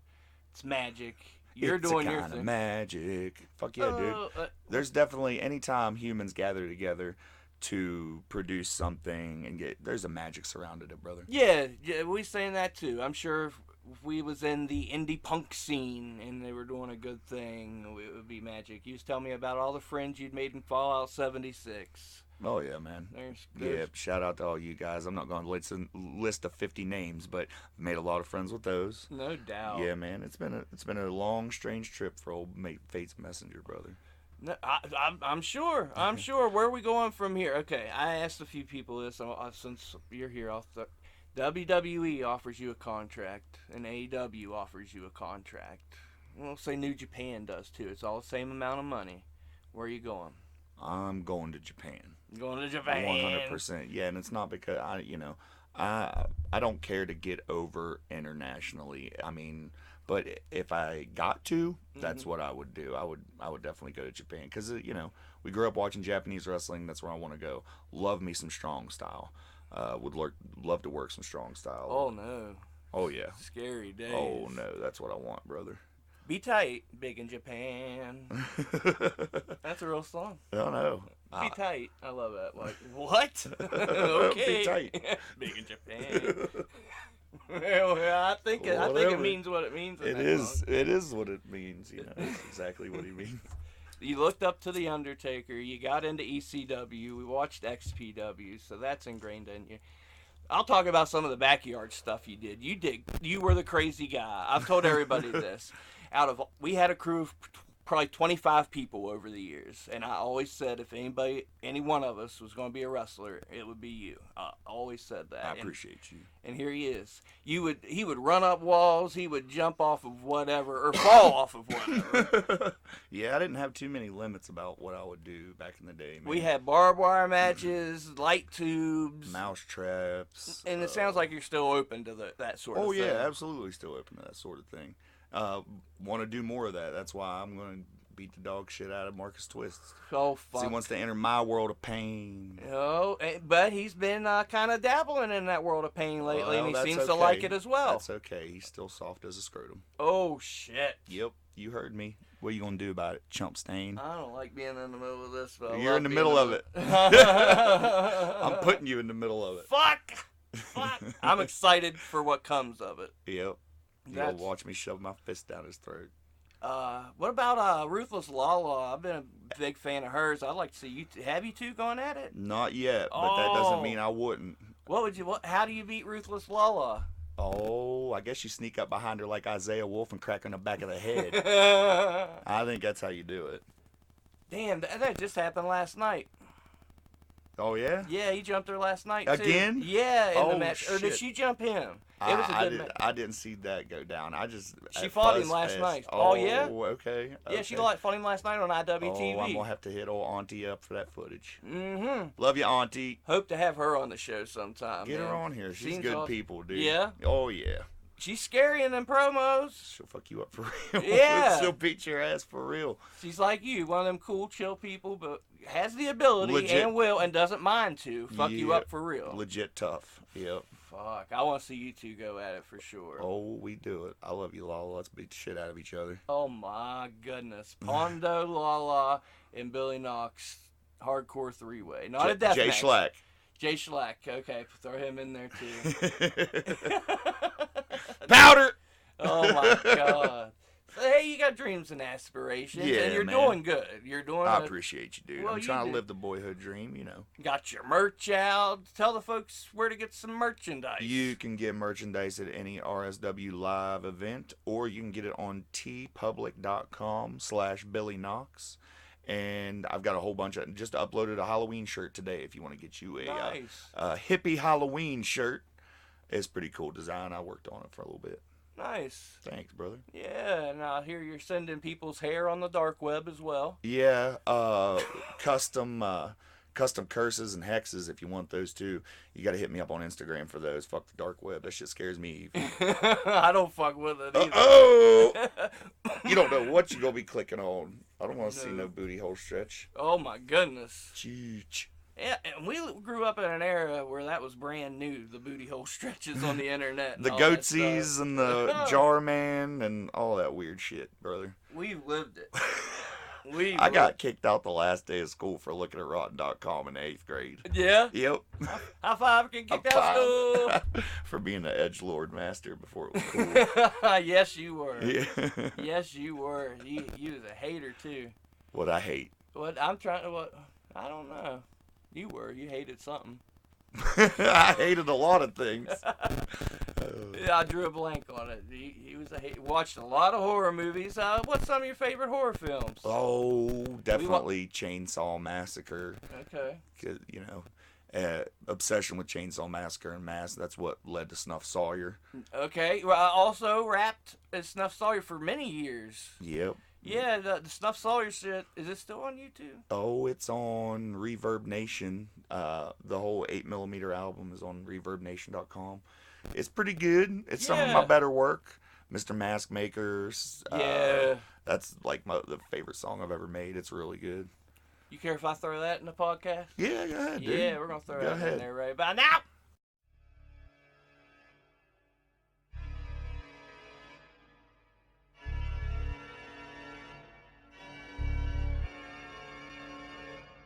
It's magic. You're doing your thing. Magic. Fuck yeah, dude. There's definitely, anytime humans gather together to produce something and there's a magic surrounded it, brother. Yeah, we saying that too. I'm sure if we was in the indie punk scene and they were doing a good thing, it would be magic. You was telling me about all the friends you'd made in Fallout 76. Oh yeah, man. Yeah, shout out to all you guys. I'm not going to list of 50 names, but I've made a lot of friends with those. No doubt. Yeah, man. It's been a long, strange trip for old mate Fate's Messenger, brother. No, I'm sure. I'm sure. Where are we going from here? Okay, I asked a few people this since you're here. WWE offers you a contract, and AEW offers you a contract. We'll say New Japan does too. It's all the same amount of money. Where are you going? I'm going to Japan. Going to Japan. 100%. Yeah, and it's not because I don't care to get over internationally. I mean, but if I got to, that's what I would do. I would definitely go to Japan because we grew up watching Japanese wrestling. That's where I want to go. Love me some strong style. Love to work some strong style. Oh no. Oh yeah. Scary days. Oh no, that's what I want, brother. Be tight, big in Japan. That's a real song. I don't know. Be tight. I love that. Like, what? Okay. Be tight. Big in Japan. Well, I think it means what it means. It is what it means. It's exactly what he means. You looked up to The Undertaker. You got into ECW. We watched XPW, so that's ingrained in you. I'll talk about some of the backyard stuff you did. You were the crazy guy. I've told everybody this. We had a crew of probably 25 people over the years, and I always said if any one of us was going to be a wrestler, it would be you. I always said that. I appreciate you. And here he is. He would run up walls, he would jump off of whatever, or fall off of whatever. Yeah, I didn't have too many limits about what I would do back in the day, man. We had barbed wire matches, light tubes, mouse traps. And it sounds like you're still open to that sort of thing. Oh yeah, absolutely still open to that sort of thing. want to do more of that. That's why I'm going to beat the dog shit out of Marcus Twist. Oh, 'Cause fuck. he wants to enter my world of pain. Oh, but he's been kind of dabbling in that world of pain lately, Well, and he that's seems to okay. like it as well. That's okay. He's still soft as a scrotum. Oh, shit. Yep, you heard me. What are you going to do about it, chump stain? I don't like being in the middle of this, but I You're love in the being middle of it. I'm putting you in the middle of it. Fuck! I'm excited for what comes of it. Yep. You'll That's- watch me shove my fist down his throat. What about Ruthless Lala? I've been a big fan of hers. I'd like to see you. Have you two going at it? Not yet, but that doesn't Oh. mean I wouldn't. How do you beat Ruthless Lala? Oh, I guess you sneak up behind her like Isaiah Wolf and crack her in the back of the head. I think that's how you do it. Damn, that just happened last night. Oh, yeah? Yeah, he jumped her last night too. Again? Yeah, in the Oh, match. Or did shit. she jump him? It was a good match. I didn't see that go down. She at fought him Fuzz last Fest. night. Oh, yeah? Okay. Yeah, she okay. fought him last night on IWTV. Oh, I'm going to have to hit old Auntie up for that footage. Mm-hmm. Love you, Auntie. Hope to have her on the show sometime. Get her man. on here. She's Seems good awesome. people, dude. Yeah? Oh, yeah. She's scary in them promos. She'll fuck you up for real. Yeah. She'll beat your ass for real. She's like you, one of them cool, chill people, but has the ability Legit. and will and doesn't mind to fuck you Yeah. up for real. Legit tough. Yep. Fuck, I want to see you two go at it for sure. Oh, we do it. I love you, Lala. Let's beat the shit out of each other. Oh my goodness. Pondo, Lala, and Billy Knox. Hardcore three-way. Not a death Jay match. Schlack. Jay Schlack. Okay, throw him in there too. Powder! Oh my god. So, hey, you got dreams and aspirations, Yeah, and you're man. doing good. You're doing I a- appreciate you, dude. Well, I'm you trying to do. live the boyhood dream, you know. got your merch out. Tell the folks where to get some merchandise. You can get merchandise at any RSW live event, or you can get it on tpublic.com/Billy Knox. And I've got a whole bunch of, just uploaded a Halloween shirt today if you want to get you a Nice. hippie Halloween shirt. It's pretty cool design. I worked on it for a little bit. Nice. Thanks, brother. Yeah, and I hear you're sending people's hair on the dark web as well. Yeah, custom curses and hexes if you want those too. You got to hit me up on Instagram for those. Fuck the dark web. That shit scares me. I don't fuck with it either. Oh! You don't know what you're going to be clicking on. I don't want to see No. no booty hole stretch. Oh my goodness. Cheech. Yeah, and we grew up in an era where that was brand new, the booty hole stretches on the internet. And The all that goatsies stuff. and the jar man and all that weird shit, brother. We've lived it. I got kicked out the last day of school for looking at rotten.com in the 8th grade. Yeah? Yep. High five, get kicked out of school. For being the edgelord master before it was cool. Yes, you were. Yeah. Yes, you were. You was a hater, too. What I hate. I don't know. You were. You hated something. I hated a lot of things. Yeah, I drew a blank on it. He was watched a lot of horror movies. What's some of your favorite horror films? Oh, definitely Chainsaw Massacre. Okay. 'Cause, you know, obsession with Chainsaw Massacre and Mass. That's what led to Snuff Sawyer. Okay. Well, I also rapped at Snuff Sawyer for many years. Yep. Yeah, the Snuff Sawyer shit. Is it still on YouTube? Oh, it's on Reverb Nation. The whole 8mm album is on ReverbNation.com. It's pretty good. It's some of Yeah. my better work. Mr. Mask Makers. Yeah. That's like the favorite song I've ever made. It's really good. You care if I throw that in the podcast? Yeah, go ahead, dude. Yeah, we're gonna throw Go that in ahead. there right about now.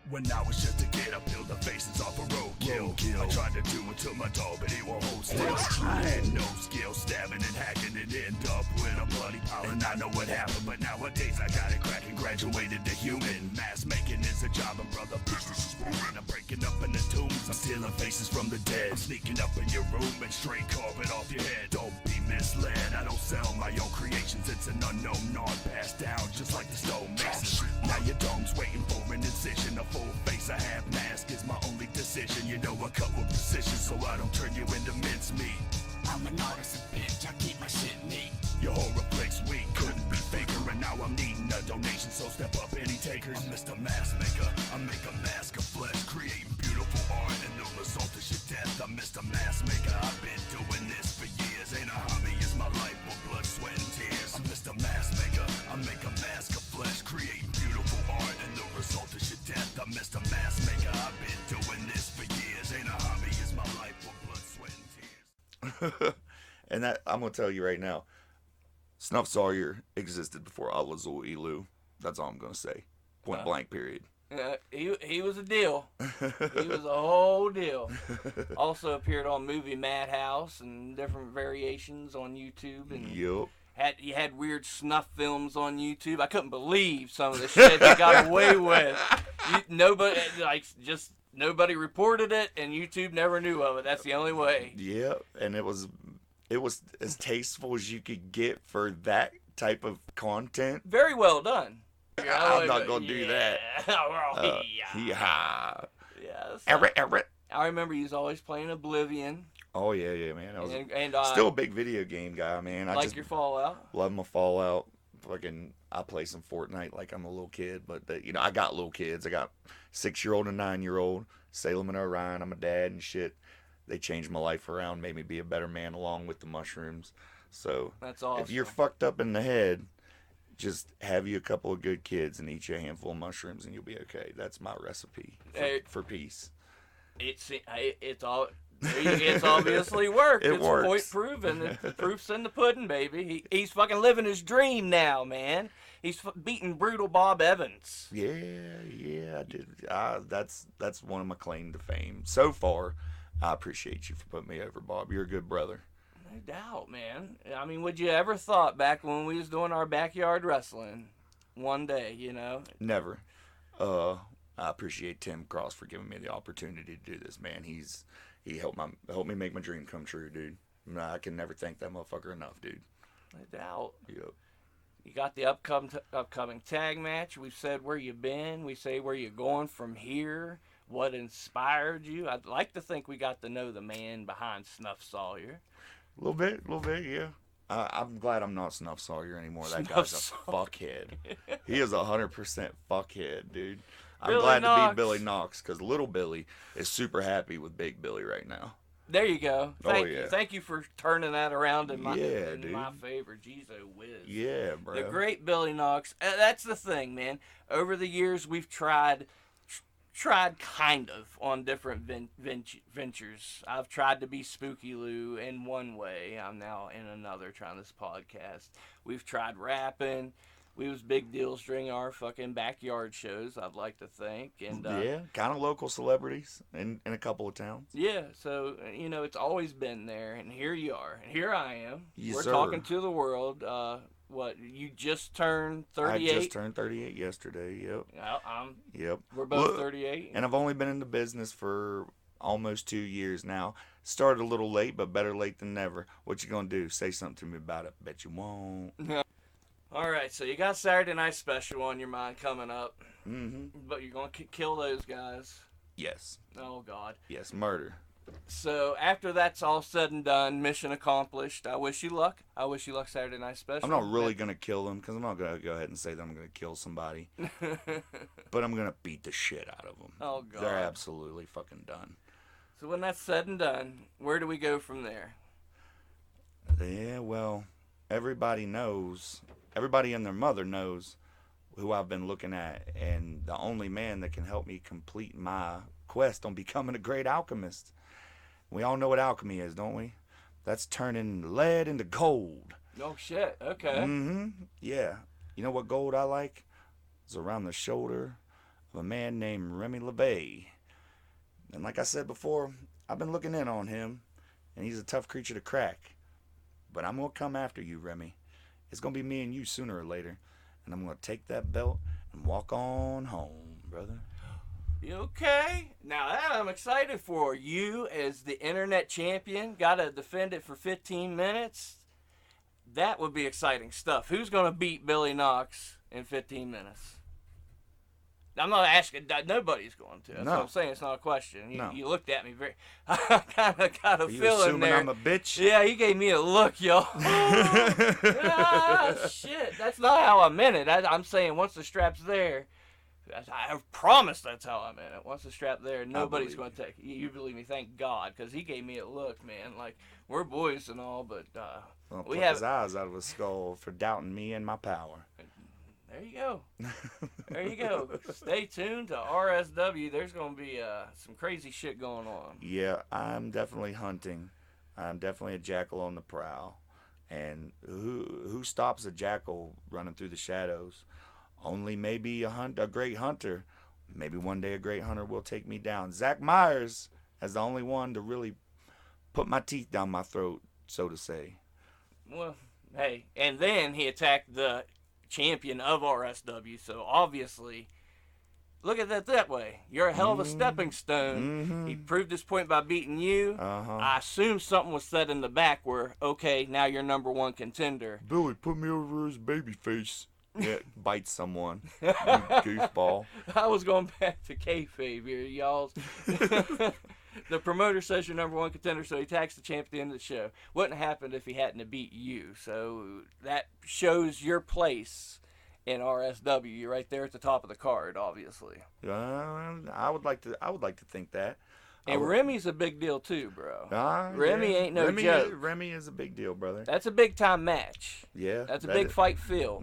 When I was just a kid, I peeled the faces off a roadkill. I tried to do it to my dog, but he won't hold still. I had no skill, stabbing and hacking it, end up with a bloody pile. And I know what happened, but nowadays I got it cracking, graduated to human. Mask making is a job, and brother, business is booming. I'm breaking up in the tombs, I'm stealing faces from the dead. I'm sneaking up in your room and straight carpet off your head. Don't be misled, I don't sell my own creations. It's an unknown knot passed down, just like the stonemasons. Now your dome's waiting for an incision, a full face, a half mask is my only decision. You know I cut with precision, so I don't turn you into mincemeat. I'm an artist, bitch, I keep my shit neat. Your horror flicks weak, couldn't be faker, and now I'm needing a donation, so step up any takers. I'm Mr. Mask Maker, I make a mask of flesh, creating beautiful art, and the result is your death. I'm Mr. Mask Maker, I've been doing this for years, ain't a hobby, it's my life with blood, sweat, and tears. I'm Mr. I'm Mr. Mask Maker. I've been doing this for years. Ain't a hobby, it's my life for blood, sweat, and tears. And that, I'm going to tell you right now, Snuff Sawyer existed before Alazul Elu. That's all I'm going to say. Point blank, period. He was a deal. He was a whole deal. Also appeared on movie Madhouse and different variations on YouTube. And Yep. he had weird snuff films on YouTube. I couldn't believe some of the shit they got away with. Nobody reported it, and YouTube never knew of it. That's the only way. Yeah, and it was as tasteful as you could get for that type of content. Very well done. I'm not gonna do that. Yeah. Everett. I remember he was always playing Oblivion. Oh yeah, man. I was And still a big video game guy, man. I just your Fallout. love my Fallout. Fucking, I play some Fortnite like I'm a little kid, but I got little kids. I got 6-year-old and 9-year-old. Salem and Orion. I'm a dad and shit. They changed my life around, made me be a better man along with the mushrooms. So that's awesome. If you're fucked up in the head, just have you a couple of good kids and eat you a handful of mushrooms and you'll be okay. That's my recipe for peace. It's obviously worked. It it's works. Point proven. The proof's in the pudding, baby. He's fucking living his dream now, man. He's beating brutal Bob Evans. Yeah, I did. That's one of my claim to fame so far. I appreciate you for putting me over, Bob. You're a good brother. No doubt, man. I mean, would you ever thought back when we was doing our backyard wrestling one day, Never. I appreciate Tim Cross for giving me the opportunity to do this, man. He helped me make my dream come true, dude. I can never thank that motherfucker enough, dude. No doubt. Yep. You got the upcoming tag match. We've said where you've been. We say where you're going from here. What inspired you? I'd like to think we got to know the man behind Snuff Sawyer. A little bit, yeah. I'm glad I'm not Snuff Sawyer anymore. That guy's a fuckhead. He is 100% fuckhead, dude. I'm glad to be Billy Knox because little Billy is super happy with Big Billy right now. There you go. Thank you. Yeah. Thank you for turning that around in my dude. favor. Jeez, oh whiz. Yeah, bro. The great Billy Knox. That's the thing, man. Over the years, we've tried kind of on different ventures. I've tried to be Spooky Lou in one way. I'm now in another trying this podcast. We've tried rapping. We was big deals during our fucking backyard shows, I'd like to think. And yeah, kind of local celebrities in a couple of towns. Yeah, so, it's always been there. And here you are. And here I am. Yes, We're sir. talking to the world. What, you just turned 38? I just turned 38 yesterday, yep. Yep. We're both 38. And I've only been in the business for almost 2 years now. Started a little late, but better late than never. What you gonna do? Say something to me about it. Bet you won't. All right, so you got Saturday Night Special on your mind coming up. Mm-hmm. But you're going to kill those guys. Yes. Oh, God. Yes, murder. So after that's all said and done, mission accomplished. I wish you luck. I wish you luck Saturday Night Special. I'm not really going to kill them because I'm not going to go ahead and say that I'm going to kill somebody. But I'm going to beat the shit out of them. Oh, God. They're absolutely fucking done. So when that's said and done, where do we go from there? Yeah, well, everybody knows. Everybody and their mother knows who I've been looking at, and the only man that can help me complete my quest on becoming a great alchemist. We all know what alchemy is, don't we? That's turning lead into gold. Oh, shit. Okay. Mm-hmm. Yeah. You know what gold I like? It's around the shoulder of a man named Remy LeBay. And like I said before, I've been looking in on him, and he's a tough creature to crack. But I'm going to come after you, Remy. It's going to be me and you sooner or later. And I'm going to take that belt and walk on home, brother. You okay? Now that I'm excited for. You as the internet champion, got to defend it for 15 minutes. That would be exciting stuff. Who's going to beat Billy Knox in 15 minutes? I'm not asking. Nobody's going to. That's what I'm saying. It's not a question. You looked at me very. I kind of got a feeling there. I'm a bitch? Yeah, you gave me a look, y'all. Shit. That's not how I meant it. I'm saying once the strap's there, I promise that's how I meant it. Once the strap's there, nobody's going to take it. You believe me? Thank God, because he gave me a look, man. Like, we're boys and all, but we have his eyes out of his skull for doubting me and my power. There you go. There you go. Stay tuned to RSW. There's going to be some crazy shit going on. Yeah, I'm definitely hunting. I'm definitely a jackal on the prowl. And who stops a jackal running through the shadows? Only maybe a great hunter. Maybe one day a great hunter will take me down. Zach Myers as the only one to really put my teeth down my throat, so to say. Well, hey, and then he attacked the champion of RSW, so obviously, look at that way. You're a hell of a stepping stone. He proved his point by beating you. I assume something was said in the back where, okay, now you're number one contender. Billy, put me over his baby face. Yeah, bite someone. You goofball. I was going back to kayfabe here, y'all. The promoter says you're number one contender, so he attacks the champ at the end of the show. Wouldn't have happened if he hadn't have beat you. So that shows your place in RSW. You're right there at the top of the card, obviously. I would like to think that. And Remy's a big deal too, bro. Remy yeah. ain't no joke. Remy is a big deal, brother. That's a big time match. Yeah. That's a big fight feel.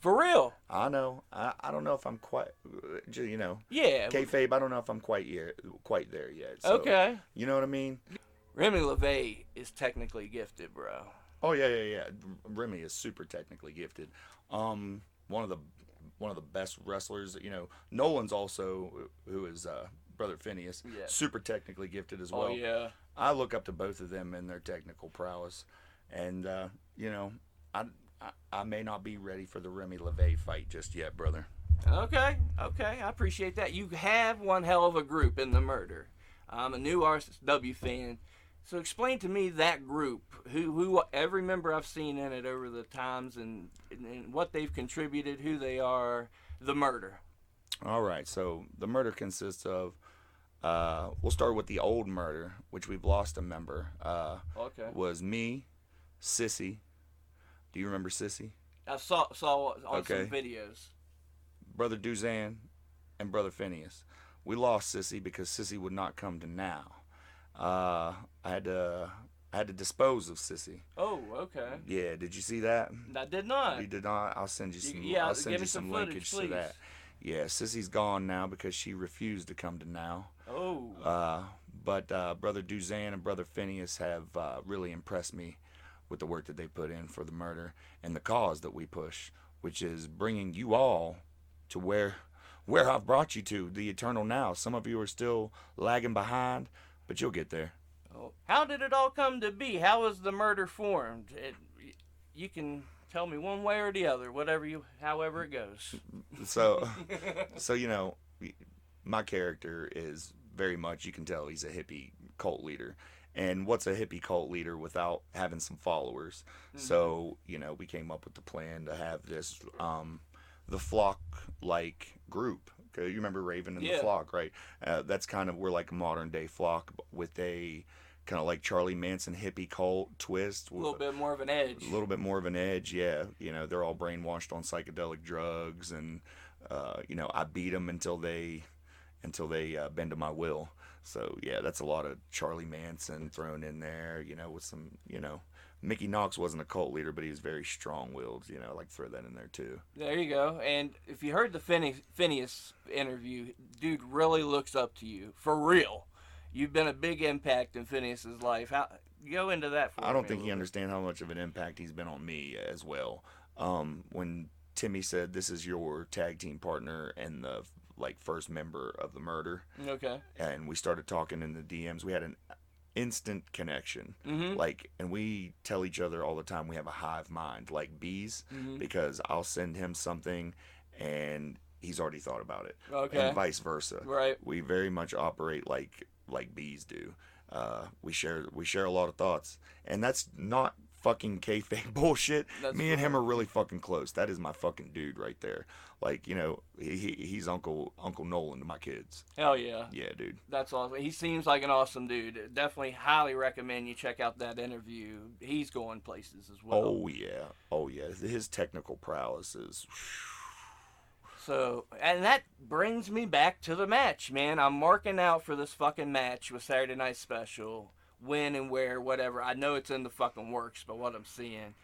For real. I know. I don't know if I'm quite, Yeah. Kayfabe, I don't know if I'm quite there yet. So, okay. You know what I mean? Remy LeVay is technically gifted, bro. Oh yeah. Remy is super technically gifted. One of the best wrestlers. Nolan's also, who is brother Phineas, super technically gifted as well. Oh yeah. I look up to both of them in their technical prowess, and I may not be ready for the Remy LeVay fight just yet, brother. Okay, I appreciate that. You have one hell of a group in the Murder. I'm a new RSW fan, so explain to me that group, who every member I've seen in it over the times, and what they've contributed, who they are, the Murder. All right, so the Murder consists of, we'll start with the old Murder, which we've lost a member. Okay. Was me, Sissy. Do you remember Sissy? I saw on some videos. Brother Duzan and Brother Phineas. We lost Sissy because Sissy would not come to now. I had to dispose of Sissy. Oh, okay. Yeah, did you see that? I did not. You did not? I'll send you some. Yeah, I'll send give you me some linkage footage, to that. Yeah, Sissy's gone now because she refused to come to now. Oh. But Brother Duzan and Brother Phineas have really impressed me with the work that they put in for the Murder and the cause that we push, which is bringing you all to where I've brought you to, the eternal now. Some of you are still lagging behind, but you'll get there. Oh. How did it all come to be? How was the Murder formed? You can tell me one way or the other, however it goes. So my character is very much, you can tell he's a hippie cult leader. And what's a hippie cult leader without having some followers? So, we came up with the plan to have this, the Flock-like group. Okay, you remember Raven and the Flock, right? That's kind of, we're like a modern day Flock with a kind of like Charlie Manson hippie cult twist. A little bit more of an edge. A little bit more of an edge, yeah. They're all brainwashed on psychedelic drugs, and I beat them until they bend to my will. So yeah, that's a lot of Charlie Manson thrown in there. With some, Mickey Knox wasn't a cult leader, but he was very strong-willed. Like throw that in there too. There you go. And if you heard the Phineas interview, dude really looks up to you for real. You've been a big impact in Phineas's life. Go into that for me. I don't think he understands how much of an impact he's been on me as well. When Timmy said, "This is your tag team partner," and the first member of the Murder. Okay. And we started talking in the DMs. We had an instant connection. And we tell each other all the time we have a hive mind, like bees, because I'll send him something and he's already thought about it. Okay. And vice versa. Right. We very much operate like bees do. We share a lot of thoughts, and that's not fucking kayfabe bullshit. Me and him are really fucking close. That is my fucking dude right there. He's Uncle Nolan to my kids. Hell yeah. Yeah, dude. That's awesome. He seems like an awesome dude. Definitely highly recommend you check out that interview. He's going places as well. Oh yeah. His technical prowess is. So, and that brings me back to the match, man. I'm marking out for this fucking match with Saturday Night Special. When and where, whatever. I know it's in the fucking works, but what I'm seeing,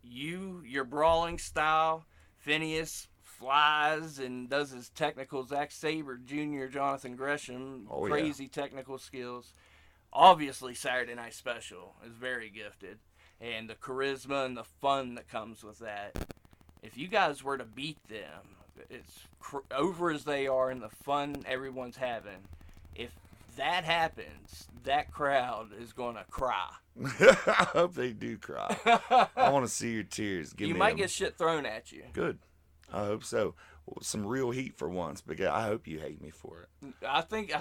your brawling style, Phineas flies and does his technical, Zack Sabre Jr., Jonathan Gresham, crazy technical skills. Obviously, Saturday Night Special is very gifted, and the charisma and the fun that comes with that. If you guys were to beat them, it's over as they are and the fun everyone's having. If that happens, that crowd is going to cry. I hope they do cry. I want to see your tears. You might get shit thrown at you. Good. I hope so. Some real heat for once, because I hope you hate me for it. I think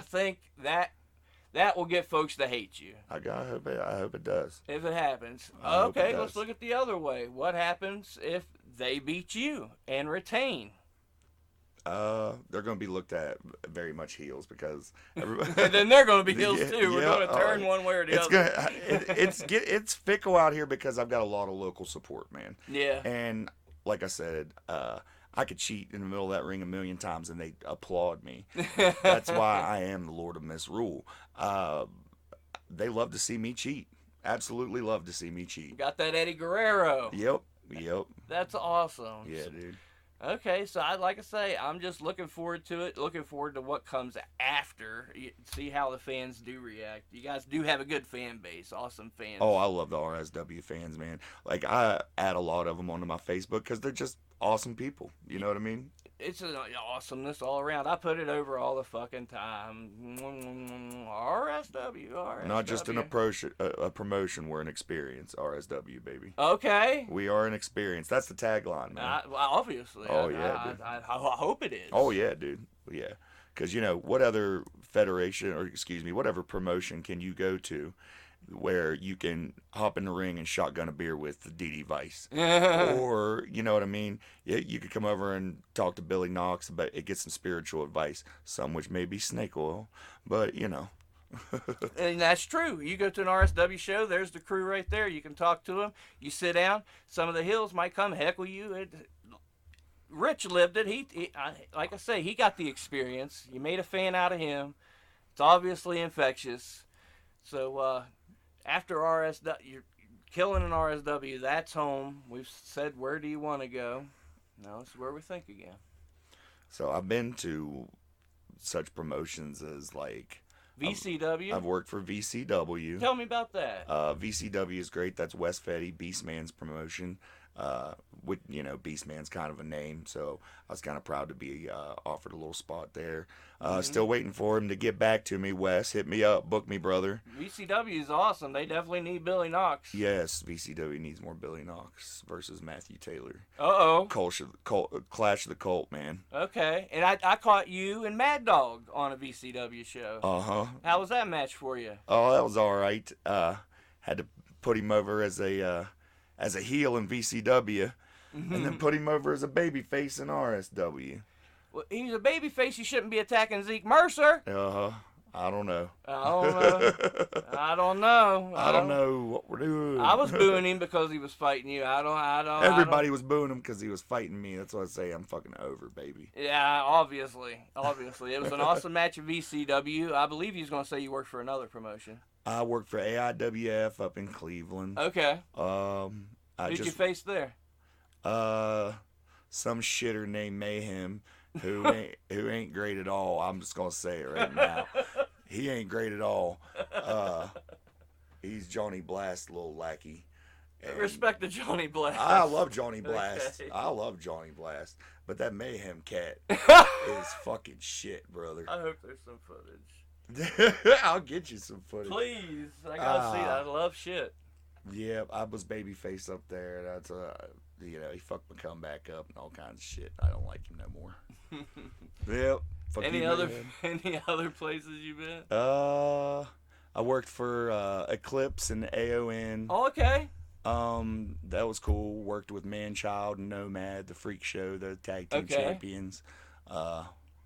that will get folks to hate you. I hope it does. If it happens. I hope it Okay, does. let's look at the other way. What happens if they beat you and retain? They're going to be looked at very much heels because everybody. Then they're going to be heels too. We're Yeah, going to turn one way or the it's other. It's fickle out here because I've got a lot of local support, man. Yeah. And like I said, I could cheat in the middle of that ring a million times and they applaud me. That's why I am the Lord of Misrule. They love to see me cheat. Absolutely love to see me cheat. Got that Eddie Guerrero. Yep. That's awesome. Yeah, dude. Okay, so like I say, I'm just looking forward to it. Looking forward to what comes after. See how the fans do react. You guys do have a good fan base. Awesome fans. Oh, I love the RSW fans, man. Like, I add a lot of them onto my Facebook because they're just awesome people. You know what I mean? It's an awesomeness all around. I put it over all the fucking time. RSW. Not just a promotion, we're an experience. RSW, baby. Okay. We are an experience. That's the tagline, man. Well, obviously. Oh, yeah, dude. I hope it is. Oh, yeah, dude. Yeah. Because, what other federation, or excuse me, whatever promotion can you go to where you can hop in the ring and shotgun a beer with DD Vice? Or, you know what I mean? You could come over and talk to Billy Knox, but it gets some spiritual advice, some which may be snake oil, but, And that's true. You go to an RSW show, there's the crew right there. You can talk to them. You sit down. Some of the hills might come heckle you. Rich lived it. Like I say, he got the experience. You made a fan out of him. It's obviously infectious. So after RSW, you're killing an RSW. That's home. We've said, where do you want to go? Now it's where we think again. So I've been to such promotions as like VCW. I've worked for VCW. Tell me about that. VCW is great. That's West Fetty, Beastman's promotion. Beastman's kind of a name, so I was kind of proud to be offered a little spot there. Still waiting for him to get back to me. Wes, hit me up, book me, brother. VCW is awesome. They definitely need Billy Knox. Yes, VCW needs more Billy Knox versus Matthew Taylor. Clash of the Cult, man. Okay, and I caught you and Mad Dog on a VCW show. How was that match for you? Oh, that was all right. Had to put him over as a heel in VCW, and then put him over as a babyface in RSW. Well, he's a babyface. You shouldn't be attacking Zeke Mercer. I don't know. I don't know. I don't know what we're doing. I was booing him because he was fighting you. Everybody was booing him because he was fighting me. That's why I say I'm fucking over, baby. Yeah, obviously. It was an awesome match at VCW. I believe he was going to say you worked for another promotion. I worked for AIWF up in Cleveland. Okay. Who'd you face there? Some shitter named Mayhem, who ain't great at all. I'm just gonna say it right now. He ain't great at all. He's Johnny Blast, little lackey. Respect to Johnny Blast. I love Johnny Blast. Okay. I love Johnny Blast. But that Mayhem cat is fucking shit, brother. I hope there's some footage. I'll get you some footage. Please. I gotta see that. I love shit. Yeah, I was babyface up there. That's he fucked my comeback up and all kinds of shit. I don't like him no more. Yep. Any other places you've been? I worked for Eclipse and AON. Oh, okay. That was cool. Worked with Manchild and Nomad, the Freak Show, the tag team champions.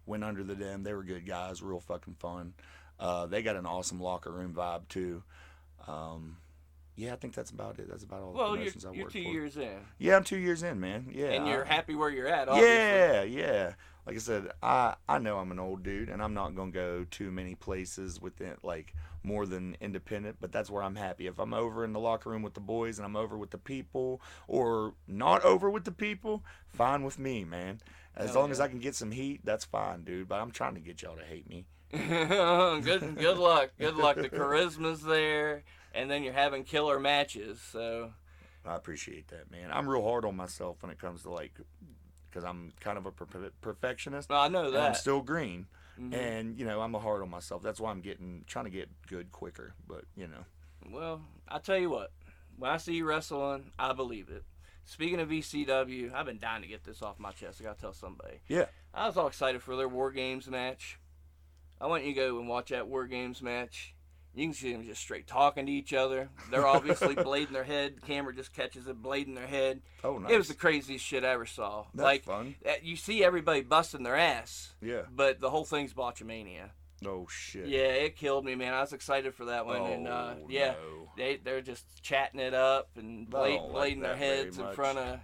Went under them. They were good guys, real fucking fun. They got an awesome locker room vibe too. Yeah, I think that's about it. That's about all the promotions I worked for. You're 2 years in. Yeah, I'm 2 years in, man. Yeah. And you're happy where you're at, obviously. Yeah. like I said, I know I'm an old dude, and I'm not gonna go too many places within like more than independent. But that's where I'm happy. If I'm over in the locker room with the boys, and I'm over with the people, or not over with the people, fine with me, man. As long as I can get some heat, that's fine, dude. But I'm trying to get y'all to hate me. Good luck. Good luck. The charisma's there, and then you're having killer matches. So I appreciate that, man. I'm real hard on myself when it comes to like, because I'm kind of a perfectionist. I know and that. I'm still green, and I'm a hard on myself. That's why I'm trying to get good quicker. But Well, I tell you what, when I see you wrestling, I believe it. Speaking of ECW, I've been dying to get this off my chest. I gotta tell somebody. Yeah. I was all excited for their War Games match. I want you to go and watch that War Games match. You can see them just straight talking to each other. They're obviously blading their head. The camera just catches it blading their head. Oh, nice. It was the craziest shit I ever saw. That's fun. You see everybody busting their ass. Yeah. But the whole thing's botchamania. Oh shit. Yeah, it killed me, man. I was excited for that one, and no. they're just chatting it up and blading their heads in front of.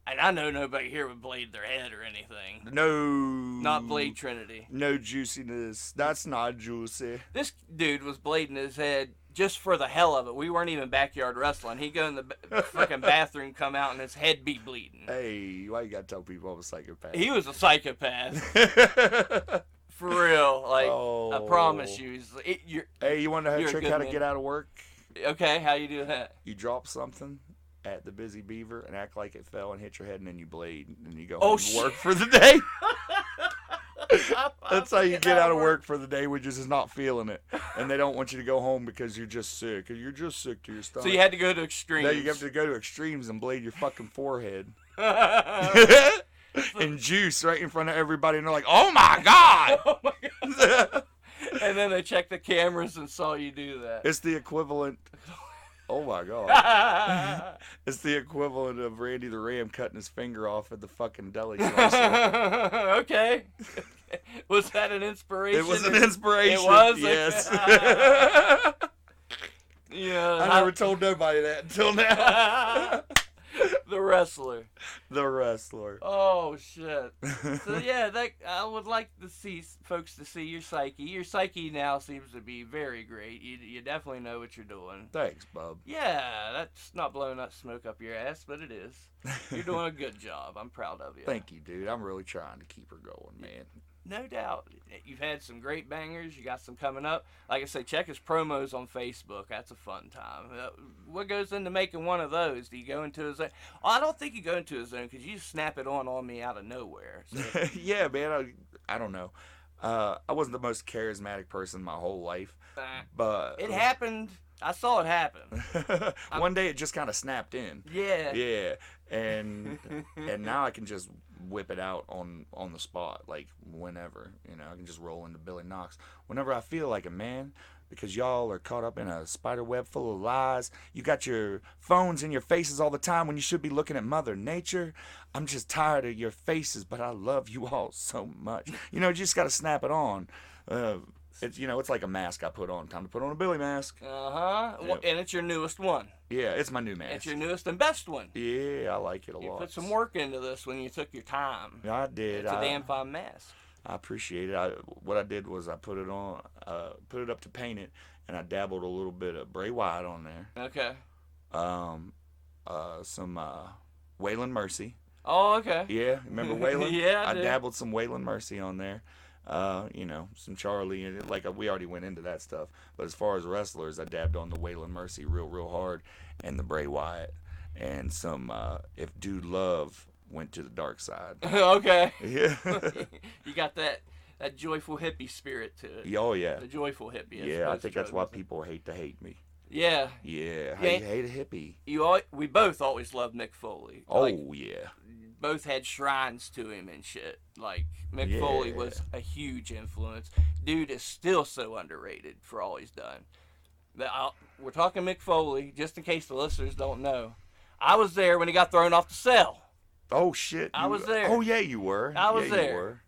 And I know nobody here would blade their head or anything. No. Not Blade Trinity. No juiciness. That's not juicy. This dude was blading his head just for the hell of it. We weren't even backyard wrestling. He'd go in the freaking bathroom, come out, and his head be bleeding. Hey, why you gotta tell people I'm a psychopath? He was a psychopath. For real. Like, I promise you. Hey, you want to know a trick how to get out of work? Okay, how you do that? You drop something at the Busy Beaver and act like it fell and hit your head, and then you blade, and you go home and work for the day. That's how you get out of work for the day when you're just not feeling it, and they don't want you to go home because you're just sick, and you're just sick to your stomach. So you had to go to extremes. Now you have to go to extremes and blade your fucking forehead. And juice right in front of everybody, and they're like, "Oh my god!" Oh my god. And then they checked the cameras and saw you do that. It's the equivalent. Oh my god. It's the equivalent of Randy the Ram cutting his finger off at the fucking deli slicer. Okay. Was that an inspiration? It was an inspiration. It was? Yes. Yeah. I never told nobody that until now. The wrestler. The wrestler. Oh shit. So yeah, I would like to see folks to see your psyche. Your psyche now seems to be very great. You definitely know what you're doing. Thanks, bub. Yeah, that's not blowing that smoke up your ass, but it is. You're doing a good job. I'm proud of you. Thank you, dude. I'm really trying to keep her going, man. No doubt. You've had some great bangers. You got some coming up. Like I say, check his promos on Facebook. That's a fun time. What goes into making one of those? Do you go into a zone? Oh, I don't think you go into a zone because you just snap it on me out of nowhere. So. Yeah, man. I don't know. I wasn't the most charismatic person my whole life, but it happened. I saw it happen. One day it just kind of snapped in. Yeah. Yeah, and now I can just whip it out on the spot, like whenever. I can just roll into Billy Knoxx whenever I feel like it, man. Because y'all are caught up in a spider web full of lies. You got your phones in your faces all the time when you should be looking at Mother Nature. I'm just tired of your faces, but I love you all so much. You just got to snap it on. It's like a mask I put on. Time to put on a Billy mask. Yep. And it's your newest one. Yeah, it's my new mask. It's your newest and best one. Yeah, I like it a lot. You put some work into this when you took your time. Yeah, I did. It's a damn fine mask. I appreciate it. What I did was I put it on, put it up to paint it, and I dabbled a little bit of Bray Wyatt on there. Okay. Some Waylon Mercy. Oh, okay. Yeah, remember Waylon? Yeah, I dabbled some Waylon Mercy on there. Some Charlie, and we already went into that stuff. But as far as wrestlers, I dabbed on the Waylon Mercy real hard, and the Bray Wyatt, and some If Dude Love went to the dark side. Okay. Yeah. You got that joyful hippie spirit to it. Oh yeah. The joyful hippie. Yeah, I think that's why people hate me. Yeah. Yeah. How you hate a hippie? We both always loved Mick Foley. Oh yeah. Both had shrines to him and shit. Like, Mick Foley was a huge influence. Dude is still so underrated for all he's done. We're talking Mick Foley, just in case the listeners don't know. I was there when he got thrown off the cell. Oh, shit. I was there. Oh, yeah, you were. I was there. You were.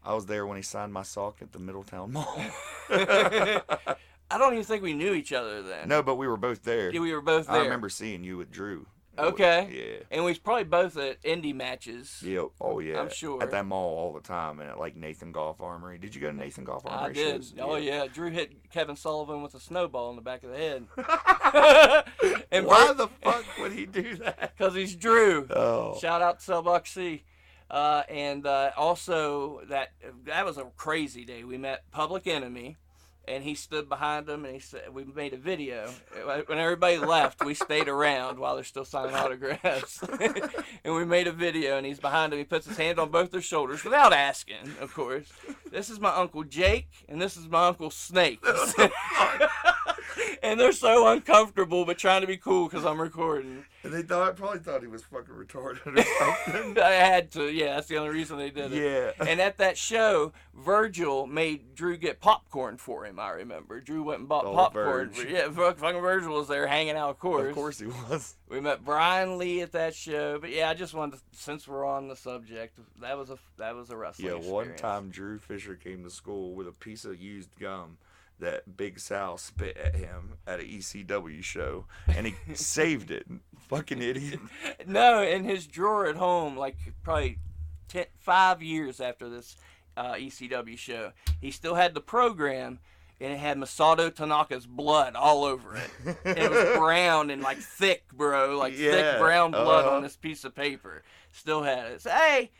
I was there when he signed my sock at the Middletown Mall. I don't even think we knew each other then. No, but we were both there. Yeah, we were both there. I remember seeing you with Drew. Okay. Yeah. And we was probably both at indie matches. Yep. Oh yeah. I'm sure. At that mall all the time, and at like Nathan Golf Armory. Did you go to Nathan Golf Armory? I did. shows? Oh yeah. Drew hit Kevin Sullivan with a snowball in the back of the head. And Why the fuck would he do that? Because he's Drew. Oh. Shout out to Cellbuck C. And also that was a crazy day. We met Public Enemy. And he stood behind him, and he said, "We made a video. When everybody left, we stayed around while they're still signing autographs, and we made a video. And he's behind him. He puts his hand on both their shoulders without asking, of course. This is my Uncle Jake, and this is my Uncle Snake. And they're so uncomfortable, but trying to be cool because I'm recording. And they probably thought he was fucking retarded or something. I had to. Yeah, that's the only reason they did it. Yeah. And at that show, Virgil made Drew get popcorn for him, I remember. Drew went and bought popcorn. Yeah, fucking Virgil was there hanging out, of course. Of course he was. We met Brian Lee at that show. But yeah, I just wanted to, since we're on the subject, that was a wrestling experience. One time Drew Fisher came to school with a piece of used gum that Big Sal spit at him at an ECW show, and he saved it. Fucking idiot. No, in his drawer at home, like probably 5 years after this ECW show, he still had the program, and it had Masato Tanaka's blood all over it. And it was brown and like thick, bro, like thick brown blood on this piece of paper. Still had it. So, hey,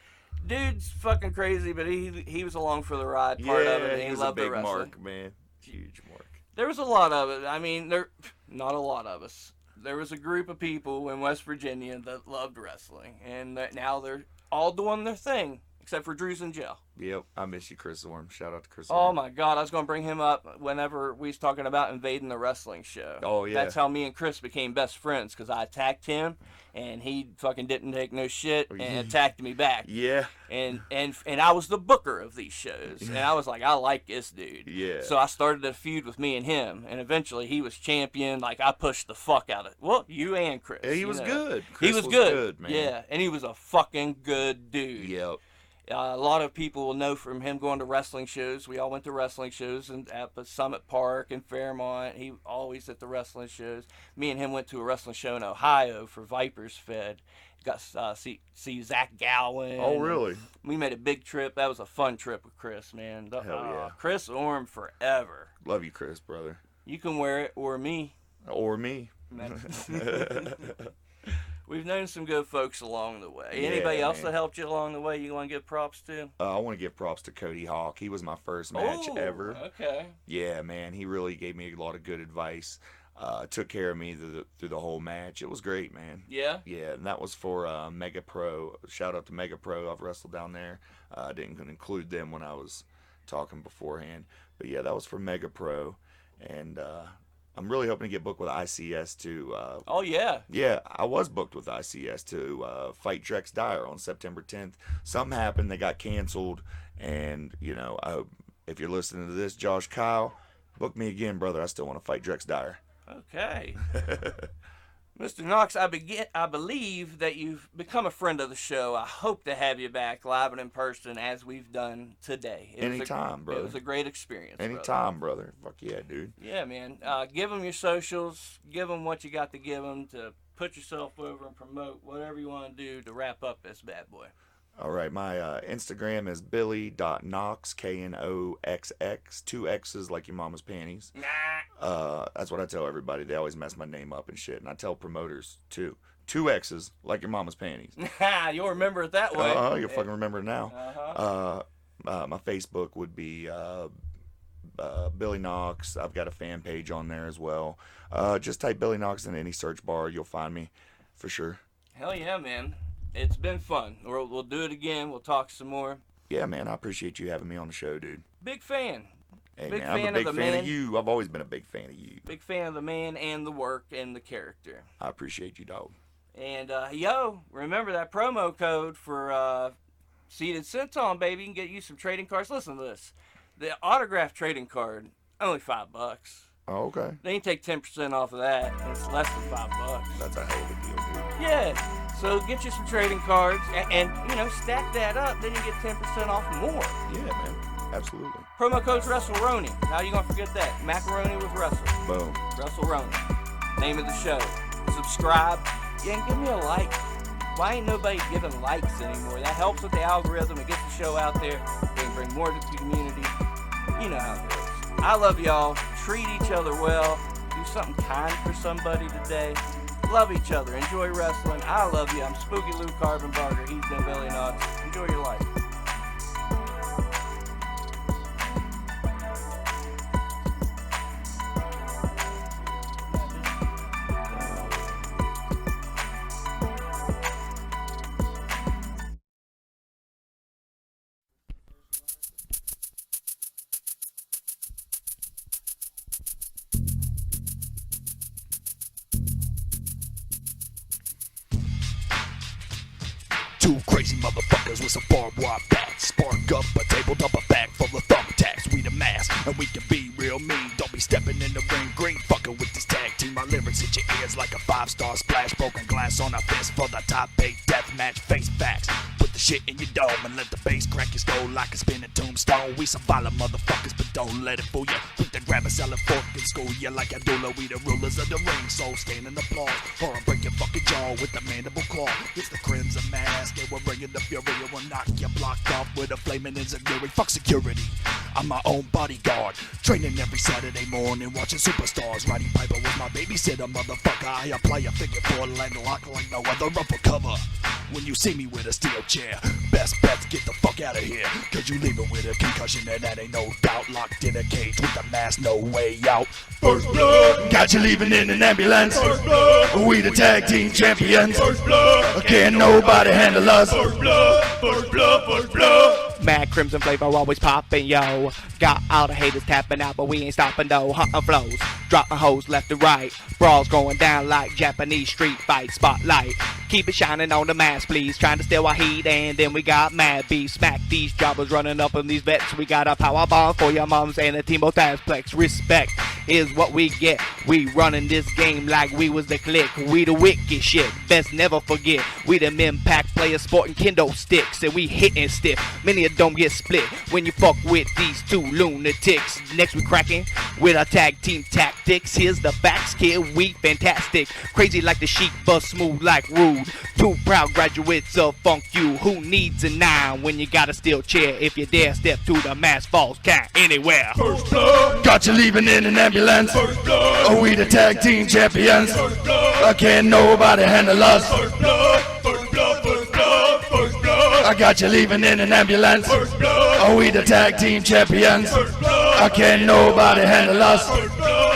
dude's fucking crazy, but he was along for the ride part of it, and he loved the wrestling. Mark, man. Huge mark. There was a lot of it. I mean, not a lot of us. There was a group of people in West Virginia that loved wrestling, and that now they're all doing their thing, except for Drew's in jail. Yep, I miss you, Chris Orm. Shout out to Chris Oh Orm. my God, I was going to bring him up whenever we was talking about invading the wrestling show. Oh yeah. That's how me and Chris became best friends, because I attacked him, and he fucking didn't take no shit and attacked me back. Yeah. And I was the booker of these shows, and I was like, I like this dude. Yeah. So I started a feud with me and him, and eventually he was champion. Like, I pushed the fuck out of it. Well, you and Chris. Yeah, he was good. He Chris was good, man. Yeah, and he was a fucking good dude. Yep. A lot of people will know from him going to wrestling shows. We all went to wrestling shows at Summit Park and Fairmont. He always at the wrestling shows. Me and him went to a wrestling show in Ohio for Vipers Fed. Got to see Zach Gowen. Oh, really? We made a big trip. That was a fun trip with Chris, man. Hell yeah. Chris Orm forever. Love you, Chris, brother. You can wear it, or me. Or me. We've known some good folks along the way. Yeah, Anybody else man. that helped you along the way you want to give props to? I want to give props to Cody Hawk. He was my first match ever. Okay. Yeah, man. He really gave me a lot of good advice. Took care of me through the whole match. It was great, man. Yeah? Yeah, and that was for Mega Pro. Shout out to Mega Pro. I've wrestled down there. I didn't include them when I was talking beforehand. But yeah, that was for Mega Pro. And I'm really hoping to get booked with ICS to... Oh, yeah. Yeah, I was booked with ICS to fight Drex Dyer on September 10th. Something happened. They got canceled. And, you know, I hope if you're listening to this, Josh Kyle, book me again, brother. I still want to fight Drex Dyer. Okay. Mr. Knox, I believe that you've become a friend of the show. I hope to have you back live and in person as we've done today. Anytime, brother. It was a great experience. Anytime, brother. Fuck yeah, dude. Yeah, man. Give them your socials. Give them what you got to give them to put yourself over and promote whatever you want to do to wrap up this bad boy. All right, my Instagram is billy.knox, Knoxx, 2 X's like your mama's panties. Nah. That's what I tell everybody. They always mess my name up and shit. And I tell promoters, too. 2 X's like your mama's panties. You'll remember it that way. You'll fucking remember it now. My Facebook would be Billy Knox. I've got a fan page on there as well. Just type Billy Knox in any search bar. You'll find me for sure. Hell yeah, man. It's been fun. We'll do it again. We'll talk some more. Yeah, man. I appreciate you having me on the show, dude. Big fan. Hey, Big man, I'm fan a big of the fan man. of you. I've always been a big fan of you. Big fan of the man and the work and the character. I appreciate you, dog. And, remember that promo code for Seated Centon, baby. You can get you some trading cards. Listen to this. The autographed trading card, only $5. Oh, okay. They can take 10% off of that. And it's less than $5. That's a hell of a deal, dude. Yeah. So get you some trading cards and stack that up. Then you get 10% off more. Yeah, man. Absolutely. Promo code's WrestleRoni. How you gonna forget that? Macaroni with Wrestle. Boom. WrestleRoni. Name of the show. Subscribe. Yeah, and give me a like. Why ain't nobody giving likes anymore? That helps with the algorithm. It gets the show out there. We can bring more to the community. You know how it goes. I love y'all. Treat each other well. Do something kind for somebody today. Love each other. Enjoy wrestling. I love you. I'm Spooky Lou Carbonbarger. He's been Billy Knox. Enjoy your life. Two crazy motherfuckers with some barbed wire bats. Spark up a table, dump a bag full of thumbtacks. We the mass, and we can be real mean. Don't be stepping in the ring green, fucking with this tag team. My lyrics hit your ears like a 5-star splash. Broken glass on a fist for the top 8 deathmatch. Face facts. Put the shit in your dome and let the bass crack your skull like a spinning tombstone. We some violent motherfuckers, but don't let it fool ya. Quick to grab a salad fork and school ya like a doula. We the rulers of the ring, so stand in applause. Or I'll break your fucking jaw with the mandible claw. It's the crimson mask, and we're bringing the fury. And we'll knock you blocked off with a flaming insecurity. Fuck security, I'm my own bodyguard. Training every Saturday morning, watching superstars. Roddy Piper was my babysitter, motherfucker. I apply a figure 4 leg lock like no other ruffle cover. When you see me with a steel chair, best bets get the fuck out of here. Cause you leaving with a concussion and that ain't no doubt. Locked in a cage with a mask, no way out. First blood, got you leaving in an ambulance. First blood, we the tag team champions. First blood, can't nobody handle us. First blood, first blood, first blood. Mad crimson flavor always poppin', yo. Got all the haters tapping out, but we ain't stopping though. Hunting flows, dropping hoes left and right. Brawls going down like Japanese street fight. Spotlight, keep it shining on the mask, please. Trying to steal our heat, and then we got mad beef. Smack these jobbers running up on these vets. We got a power bomb for your moms and a team of Tazplex. Respect is what we get. We running this game like we was the clique. We the wicked shit, best never forget. We them impact players sporting kendo sticks, and we hitting stiff. Many of them get split when you fuck with these two lunatics. Next we cracking with our tag team tactics. Here's the facts, kid, we fantastic. Crazy like the Sheik, but smooth like Rude. Two proud graduates of Funk You. Who needs a 9 when you got a steel chair? If you dare step to the mass falls count anywhere. First blood, got you leaving in an ambulance. First blood, we the tag team champions. First blood, can't nobody handle us. First blood, first blood, first blood, first blood. I got you leaving in an ambulance. First blood, we the tag team champions. First blood, can't nobody handle us. First blood.